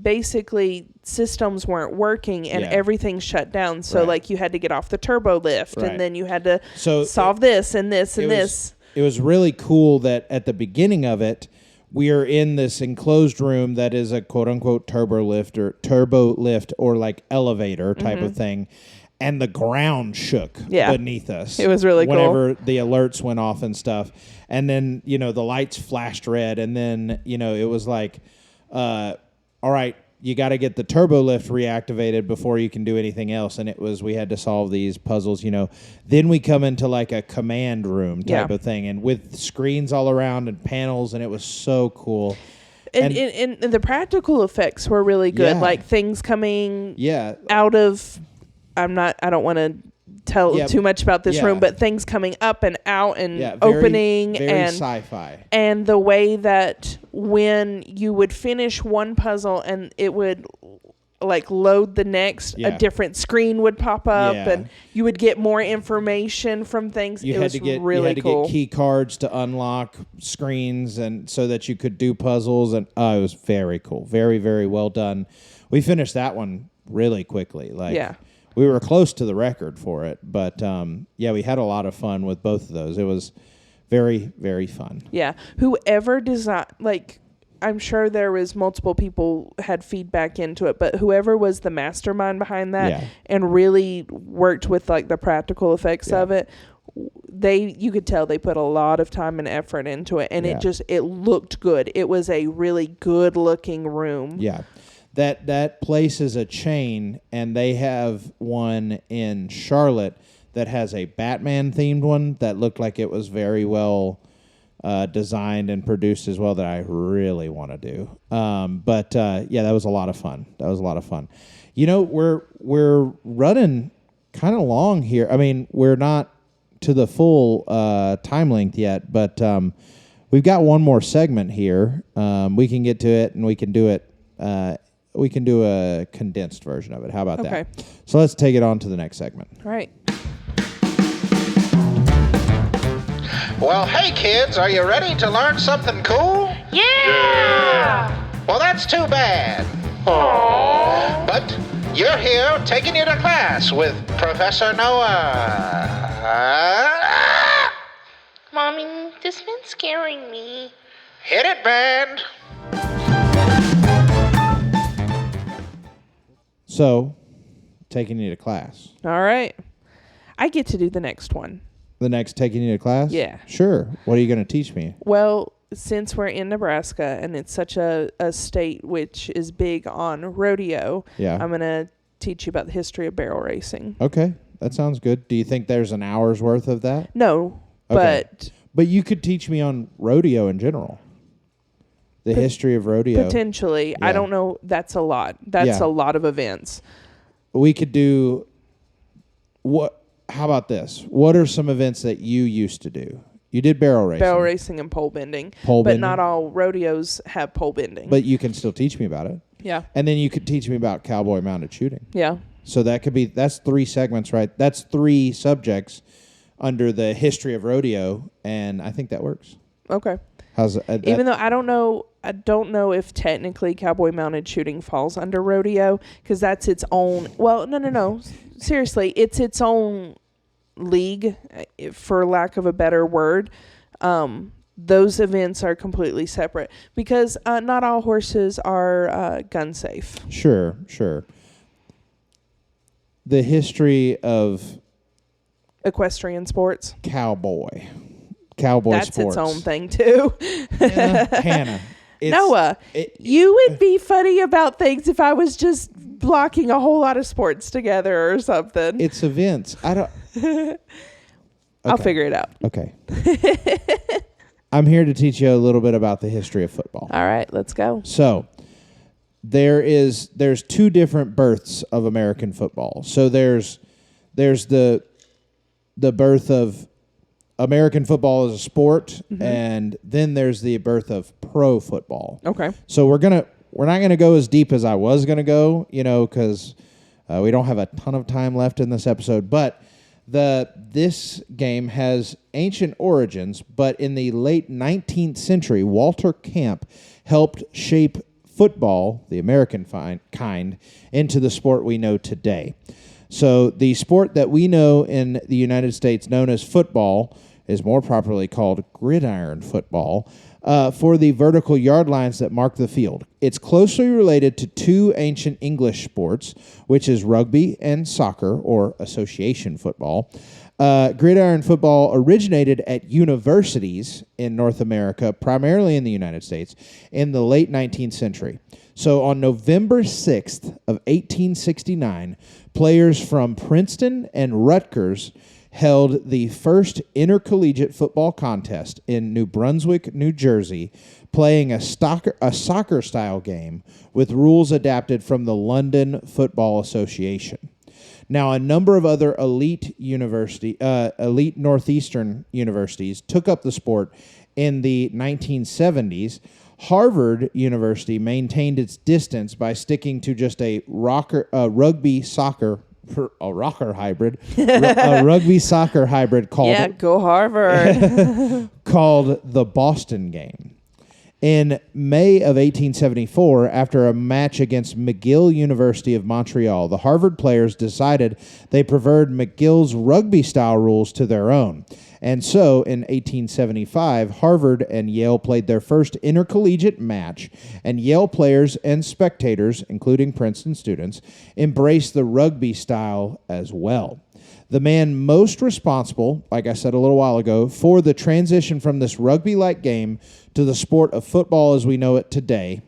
basically, systems weren't working and everything shut down. So, like, you had to get off the turbo lift, and then you had to solve this and this and this. It was really cool that at the beginning of it, we are in this enclosed room that is a quote unquote turbo lift or like elevator type of thing. And the ground shook beneath us. It was really cool. Whenever the alerts went off and stuff. And then, the lights flashed red. And then, it was like, all right, you got to get the turbo lift reactivated before you can do anything else. And we had to solve these puzzles, Then we come into like a command room type of thing. And with screens all around and panels. And it was so cool. And the practical effects were really good. Like things coming out of... I don't want to tell too much about this room, but things coming up and out and opening very and sci-fi. And the way that when you would finish one puzzle and it would like load the next, a different screen would pop up and you would get more information from things. It was really cool. You had to get key cards to unlock screens and so that you could do puzzles, and it was very cool. Very, very well done. We finished that one really quickly. We were close to the record for it, but we had a lot of fun with both of those. It was very, very fun. Yeah. Whoever designed, I'm sure there was multiple people had feedback into it, but whoever was the mastermind behind that and really worked with the practical effects of it, you could tell they put a lot of time and effort into it, and it looked good. It was a really good looking room. Yeah. That place is a chain, and they have one in Charlotte that has a Batman-themed one that looked like it was very well designed and produced as well that I really want to do. But that was a lot of fun. You know, we're running kind of long here. I mean, we're not to the full time length yet, but we've got one more segment here. We can get to it, and we can do it. We can do a condensed version of it. How about that? So let's take it on to the next segment. All right. Well, hey kids, are you ready to learn something cool? Yeah! Well, that's too bad. Aww. But you're here taking you to class with Professor Noah. Mommy, this man's scaring me. Hit it, band. So, taking you to class. All right. I get to do the next one. The next taking you to class? Yeah. Sure. What are you going to teach me? Well, since we're in Nebraska and it's such a state which is big on rodeo, I'm going to teach you about the history of barrel racing. Okay. That sounds good. Do you think there's an hour's worth of that? No, okay. But you could teach me on rodeo in general. The history of rodeo. Potentially. Yeah. I don't know. That's a lot. That's a lot of events. We could do what? How about this? What are some events that you used to do? You did barrel racing. Barrel racing and pole bending. But not all rodeos have pole bending. But you can still teach me about it. Yeah. And then you could teach me about cowboy mounted shooting. Yeah. So that's 3 segments, right? That's 3 subjects under the history of rodeo, and I think that works. Okay. How's even though I don't know if technically cowboy mounted shooting falls under rodeo because that's its own. Well, no. Seriously, it's its own league, for lack of a better word. Those events are completely separate because not all horses are gun safe. Sure. The history of equestrian sports, cowboy that's sports. Its own thing too. Hannah, Noah, you would be funny about things if I was just blocking a whole lot of sports together or something. It's events. I don't. Okay. I'll figure it out. Okay. I'm here to teach you a little bit about the history of football. All right, let's go. So there's 2 different births of American football. So there's the birth of American football as a sport, and then there's the birth of pro football. Okay. So we're not gonna go as deep as I was gonna go, because we don't have a ton of time left in this episode. But this game has ancient origins, but in the late 19th century, Walter Camp helped shape football, the American kind, into the sport we know today. So the sport that we know in the United States known as football is more properly called gridiron football for the vertical yard lines that mark the field. It's closely related to 2 ancient English sports, which is rugby and soccer, or association football. Gridiron football originated at universities in North America, primarily in the United States, in the late 19th century. So on November 6th of 1869, players from Princeton and Rutgers held the first intercollegiate football contest in New Brunswick, New Jersey, playing a soccer-style game with rules adapted from the London Football Association. Now, a number of other elite Northeastern universities took up the sport in the 1970s. Harvard University maintained its distance by sticking to just a rugby soccer hybrid called go Harvard called the Boston game. In May of 1874, after a match against McGill University of Montreal, the Harvard players decided they preferred McGill's rugby-style rules to their own. And so, in 1875, Harvard and Yale played their first intercollegiate match, and Yale players and spectators, including Princeton students, embraced the rugby style as well. The man most responsible, like I said a little while ago, for the transition from this rugby-like game to the sport of football as we know it today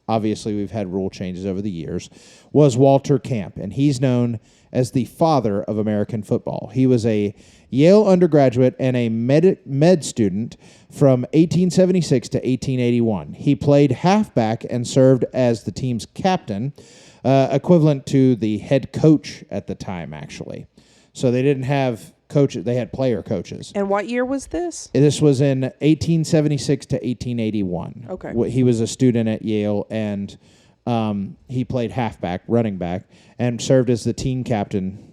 obviously we've had rule changes over the years, was Walter Camp, and he's known as the father of American football. He was a Yale undergraduate and a med student from 1876 to 1881. He played halfback and served as the team's captain, equivalent to the head coach at the time, actually. So they didn't have coaches, they had player coaches. And what year was this? This was in 1876 to 1881. Okay. He was a student at Yale, and he played halfback, running back, and served as the team captain,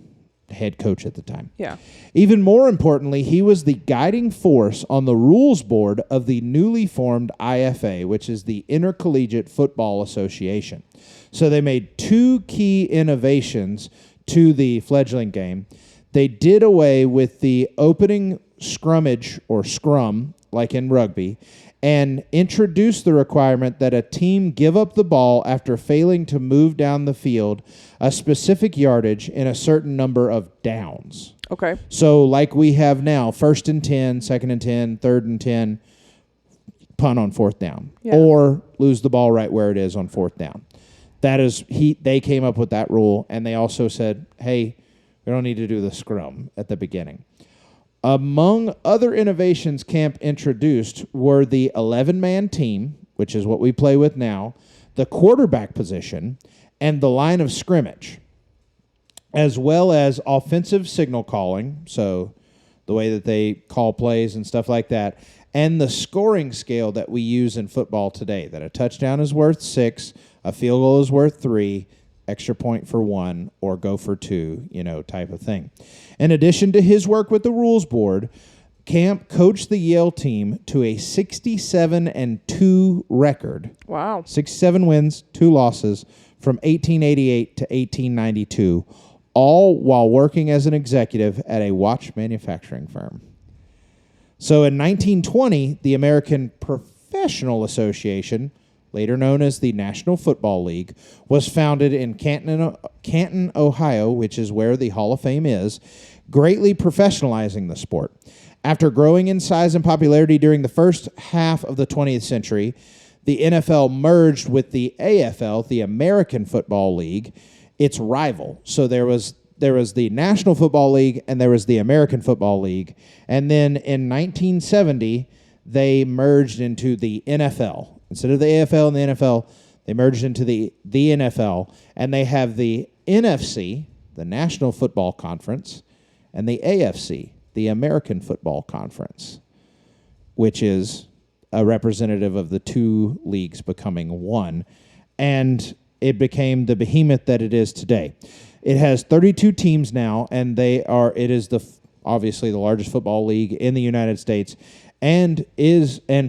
head coach at the time. Yeah. Even more importantly, he was the guiding force on the rules board of the newly formed IFA, which is the Intercollegiate Football Association. So they made two key innovations to the fledgling game. They did away with the opening scrummage or scrum, like in rugby, and introduced the requirement that a team give up the ball after failing to move down the field a specific yardage in a certain number of downs. Okay. So like we have now, 1st and 10, 2nd and 10, 3rd and 10, punt on 4th down. Yeah. Or lose the ball right where it is on 4th down. That is, they came up with that rule, and they also said, hey, we don't need to do the scrum at the beginning. Among other innovations Camp introduced were the 11-man team, which is what we play with now, the quarterback position, and the line of scrimmage, as well as offensive signal calling, so the way that they call plays and stuff like that, and the scoring scale that we use in football today, that a touchdown is worth 6, a field goal is worth 3, extra point for 1, or go for 2, type of thing. In addition to his work with the rules board, Camp coached the Yale team to a 67-2 record. Wow. 67 wins, 2 losses from 1888 to 1892, all while working as an executive at a watch manufacturing firm. So in 1920, the American Professional Association, later known as the National Football League, was founded in Canton, Ohio, which is where the Hall of Fame is, greatly professionalizing the sport. After growing in size and popularity during the first half of the 20th century, the NFL merged with the AFL, the American Football League, its rival. So there was the National Football League and there was the American Football League. And then in 1970, they merged into the NFL. Instead of the AFL and the NFL, they merged into the NFL, and they have the NFC, the National Football Conference, and the AFC, the American Football Conference, which is a representative of the two leagues becoming one, and it became the behemoth that it is today. It has 32 teams now, and it is obviously the largest football league in the United States. And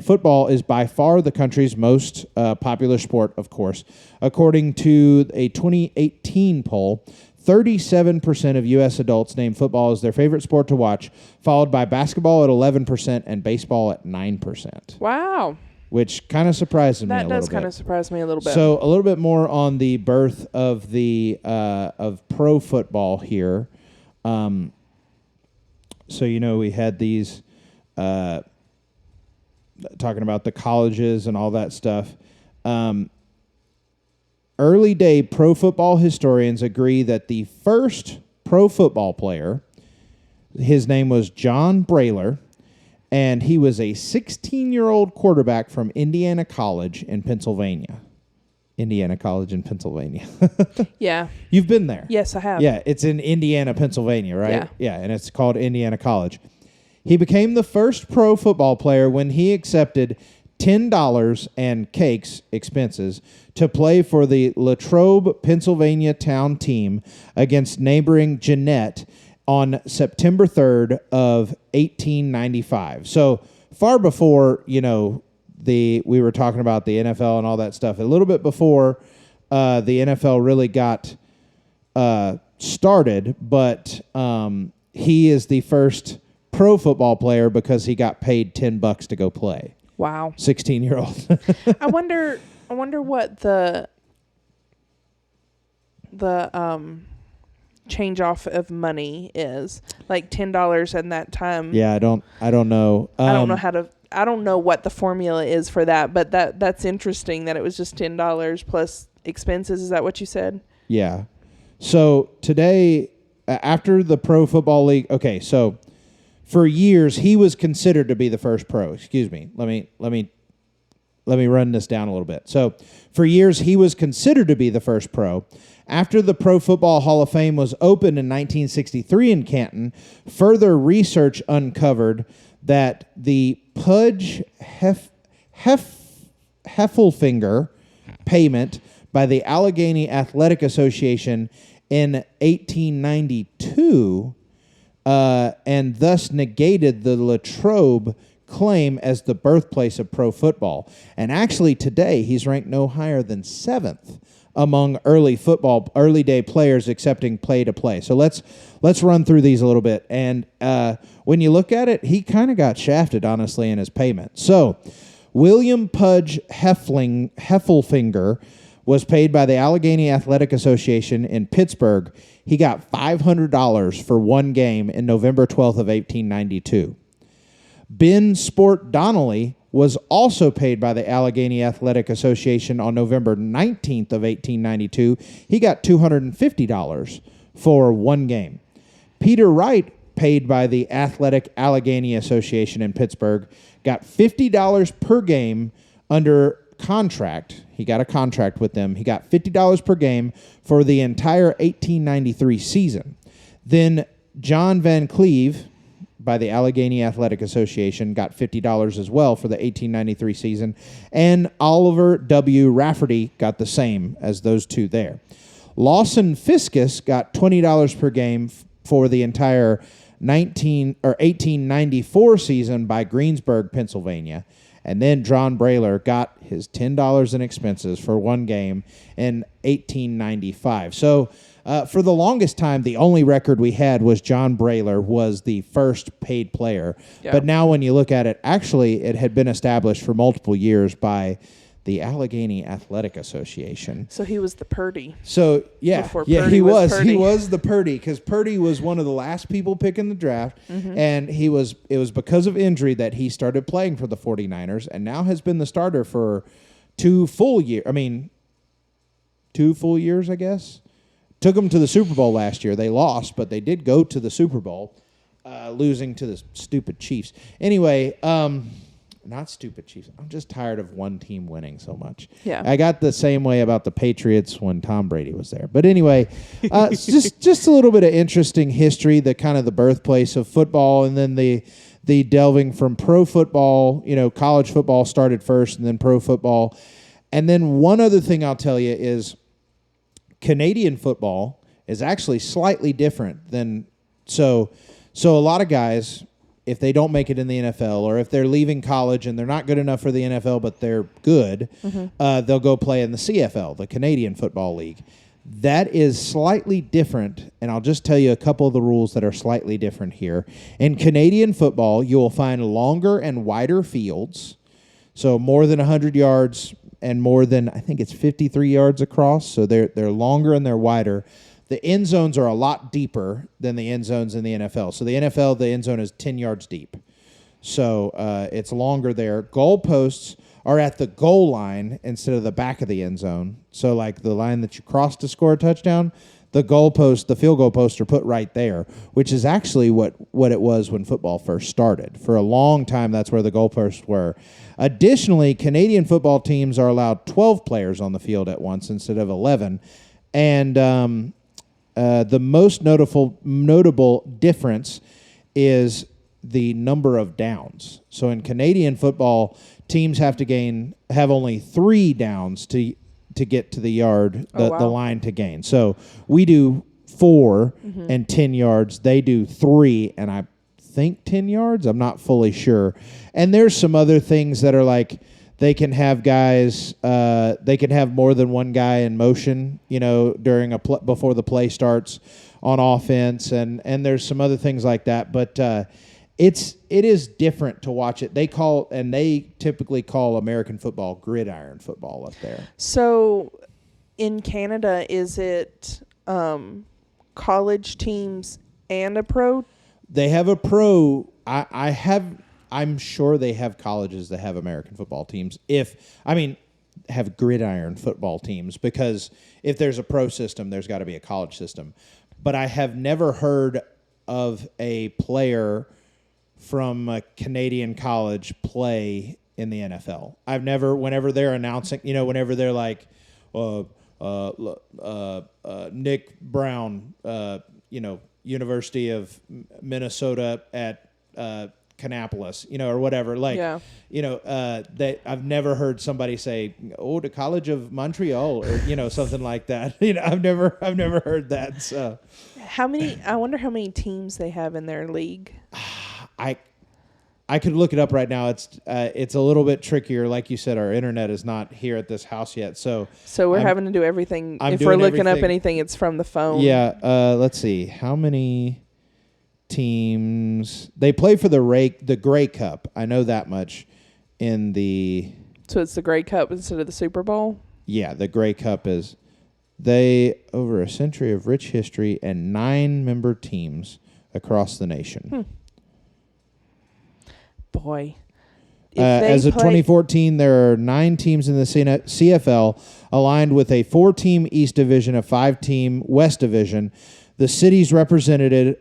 football is by far the country's most popular sport, of course. According to a 2018 poll, 37% of U.S. adults name football as their favorite sport to watch, followed by basketball at 11% and baseball at 9%. Wow. Which kind of surprises me a little bit. That does kind of surprise me a little bit. So a little bit more on the birth of of pro football here. So we had these. Talking about the colleges and all that stuff. Early day pro football historians agree that the first pro football player, his name was John Brayler, and he was a 16-year-old quarterback from Indiana College in Pennsylvania. Indiana College in Pennsylvania. Yeah. You've been there. Yes, I have. Yeah, it's in Indiana, Pennsylvania, right? Yeah. Yeah, and it's called Indiana College. He became the first pro football player when he accepted $10 and cakes expenses to play for the Latrobe, Pennsylvania town team against neighboring Jeannette on September 3rd of 1895. So far before, we were talking about the NFL and all that stuff, a little bit before the NFL really got started, but he is the first pro football player because he got paid $10 to go play. Wow. 16-year-old. I wonder what the change off of money is. Like $10 in that time. Yeah, I don't know. I don't know how to I don't know what the formula is for that, but that's interesting that it was just $10 plus expenses. Is that what you said? Yeah. So today, after the Pro Football League, okay, so for years he was considered to be the first pro. Excuse me. Let me run this down a little bit. So for years he was considered to be the first pro. After the Pro Football Hall of Fame was opened in 1963 in Canton, further research uncovered that the Pudge Heffelfinger payment by the Allegheny Athletic Association in 1892 and thus negated the Latrobe claim as the birthplace of pro football. And actually today he's ranked no higher than 7th among early day players accepting play-to-play. So let's run through these a little bit. And when you look at it, he kind of got shafted, honestly, in his payment. So William Pudge Heffelfinger was paid by the Allegheny Athletic Association in Pittsburgh. He got $500 for one game in November 12th of 1892. Ben Sport Donnelly was also paid by the Allegheny Athletic Association on November 19th of 1892. He got $250 for one game. Peter Wright, paid by the Athletic Allegheny Association in Pittsburgh, got $50 per game under contract. He got a contract with them. He got $50 per game for the entire 1893 season. Then John Van Cleve, by the Allegheny Athletic Association, got $50 as well for the 1893 season, and Oliver W. Rafferty got the same as those two there. Lawson Fiscus got $20 per game for the entire 1894 season by Greensburg, Pennsylvania, and then John Brayler got his $10 in expenses for one game in 1895. So for the longest time, the only record we had was John Brayler was the first paid player. Yeah. But now when you look at it, actually it had been established for multiple years by the Allegheny Athletic Association. So he was the Purdy. So, yeah. Purdy he was. Purdy. He was the Purdy because Purdy was one of the last people picking the draft. Mm-hmm. And it was because of injury that he started playing for the 49ers and now has been the starter for 2 full years, I guess. Took them to the Super Bowl last year. They lost, but they did go to the Super Bowl, losing to the stupid Chiefs. Anyway, not stupid Chiefs. I'm just tired of one team winning so much. Yeah. I got the same way about the Patriots when Tom Brady was there. But anyway, just a little bit of interesting history, the kind of the birthplace of football, and then the delving from pro football. College football started first, and then pro football. And then one other thing I'll tell you is Canadian football is actually slightly different than so a lot of guys, if they don't make it in the NFL or if they're leaving college and they're not good enough for the NFL but they're good, they'll go play in the CFL, the Canadian Football League. That is slightly different, and I'll just tell you a couple of the rules that are slightly different here. In Canadian football, you will find longer and wider fields, so more than 100 yards and more than, I think it's 53 yards across, so they're longer and they're wider. The end zones are a lot deeper than the end zones in the NFL. So the NFL, the end zone is 10 yards deep. So it's longer there. Goalposts are at the goal line instead of the back of the end zone. So like the line that you cross to score a touchdown, the field goal posts are put right there, which is actually what it was when football first started. For a long time, that's where the goalposts were. Additionally, Canadian football teams are allowed 12 players on the field at once instead of 11. And the most notable difference is the number of downs. So in Canadian football, teams have only 3 downs to get to the yard, the line to gain. So we do 4 and 10 yards. They do 3 and I think 10 yards. I'm not fully sure. And there's some other things that are like they can have guys. They can have more than one guy in motion. During before the play starts on offense, and there's some other things like that. But it is different to watch it. They typically call American football gridiron football up there. So in Canada, is it college teams and a pro? They have a pro. I'm sure they have colleges that have American football teams. Have gridiron football teams, because if there's a pro system, there's got to be a college system. But I have never heard of a player from a Canadian college play in the NFL. I've never, whenever they're announcing, whenever they're like, Nick Brown, University of Minnesota at Kannapolis, or whatever. I've never heard somebody say, the College of Montreal, or something like that. I've never heard that. So, I wonder how many teams they have in their league. I could look it up right now. It's a little bit trickier. Like you said, our internet is not here at this house yet. So we're having to do everything. If we're looking up anything, it's from the phone. Yeah. Let's see. How many teams they play for the Grey Cup? I know that much. So it's the Grey Cup instead of the Super Bowl? Yeah, the Grey Cup is. They, over a century of rich history and 9-member teams across the nation. Boy. As of 2014, there are 9 teams in the CFL aligned with a 4-team East Division, a 5-team West Division. The cities represented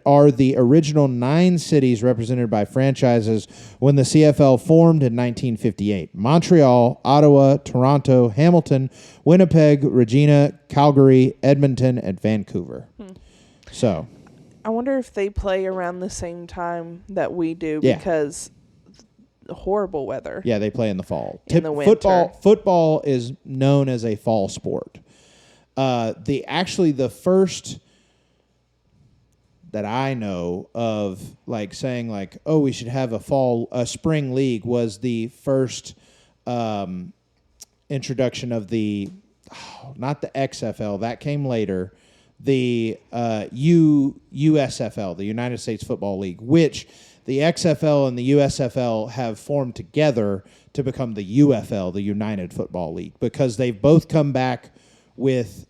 are the original 9 cities represented by franchises when the CFL formed in 1958. Montreal, Ottawa, Toronto, Hamilton, Winnipeg, Regina, Calgary, Edmonton, and Vancouver. So, I wonder if they play around the same time that we do, Yeah. because horrible weather. Yeah, they play in the fall. In the winter. Football is known as a fall sport. The first that I know of, like, saying like, oh, we should have a spring league, was the first introduction of not the XFL, that came later, the USFL, the United States Football League, which the XFL and the USFL have formed together to become the UFL, the United Football League, because they've both come back with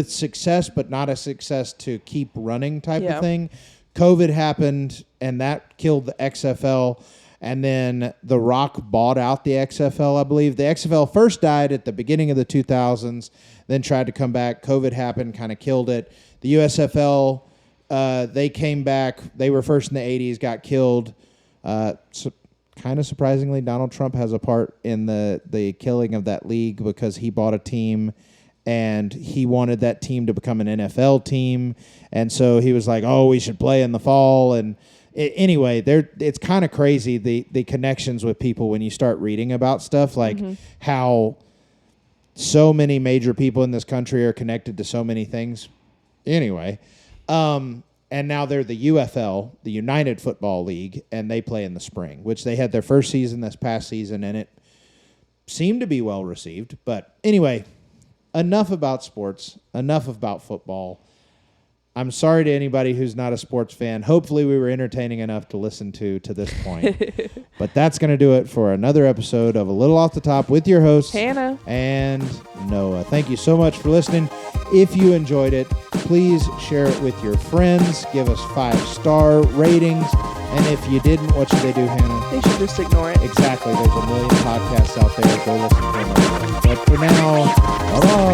success, but not a success to keep running type of thing. COVID happened, and that killed the XFL. And then The Rock bought out the XFL, I believe. The XFL first died at the beginning of the 2000s, then tried to come back. COVID happened, kind of killed it. The USFL, they came back. They were first in the 80s, got killed. Kind of surprisingly, Donald Trump has a part in the killing of that league, because he bought a team and he wanted that team to become an NFL team. And so he was like, oh, we should play in the fall. And anyway, it's kind of crazy, the connections with people when you start reading about stuff, like how so many major people in this country are connected to so many things. Anyway, and now they're the UFL, the United Football League, and they play in the spring, which they had their first season this past season, and it seemed to be well received. But anyway, enough about sports, enough about football. I'm sorry to anybody who's not a sports fan. Hopefully we were entertaining enough to listen to this point. But that's going to do it for another episode of A Little Off the Top with your hosts, Hannah and Noah. Thank you so much for listening. If you enjoyed it, please share it with your friends. Give us 5-star ratings. And if you didn't, what should they do, Hannah? They should just ignore it. Exactly. There's a million podcasts out there. Go listen to them. But for now, bye-bye.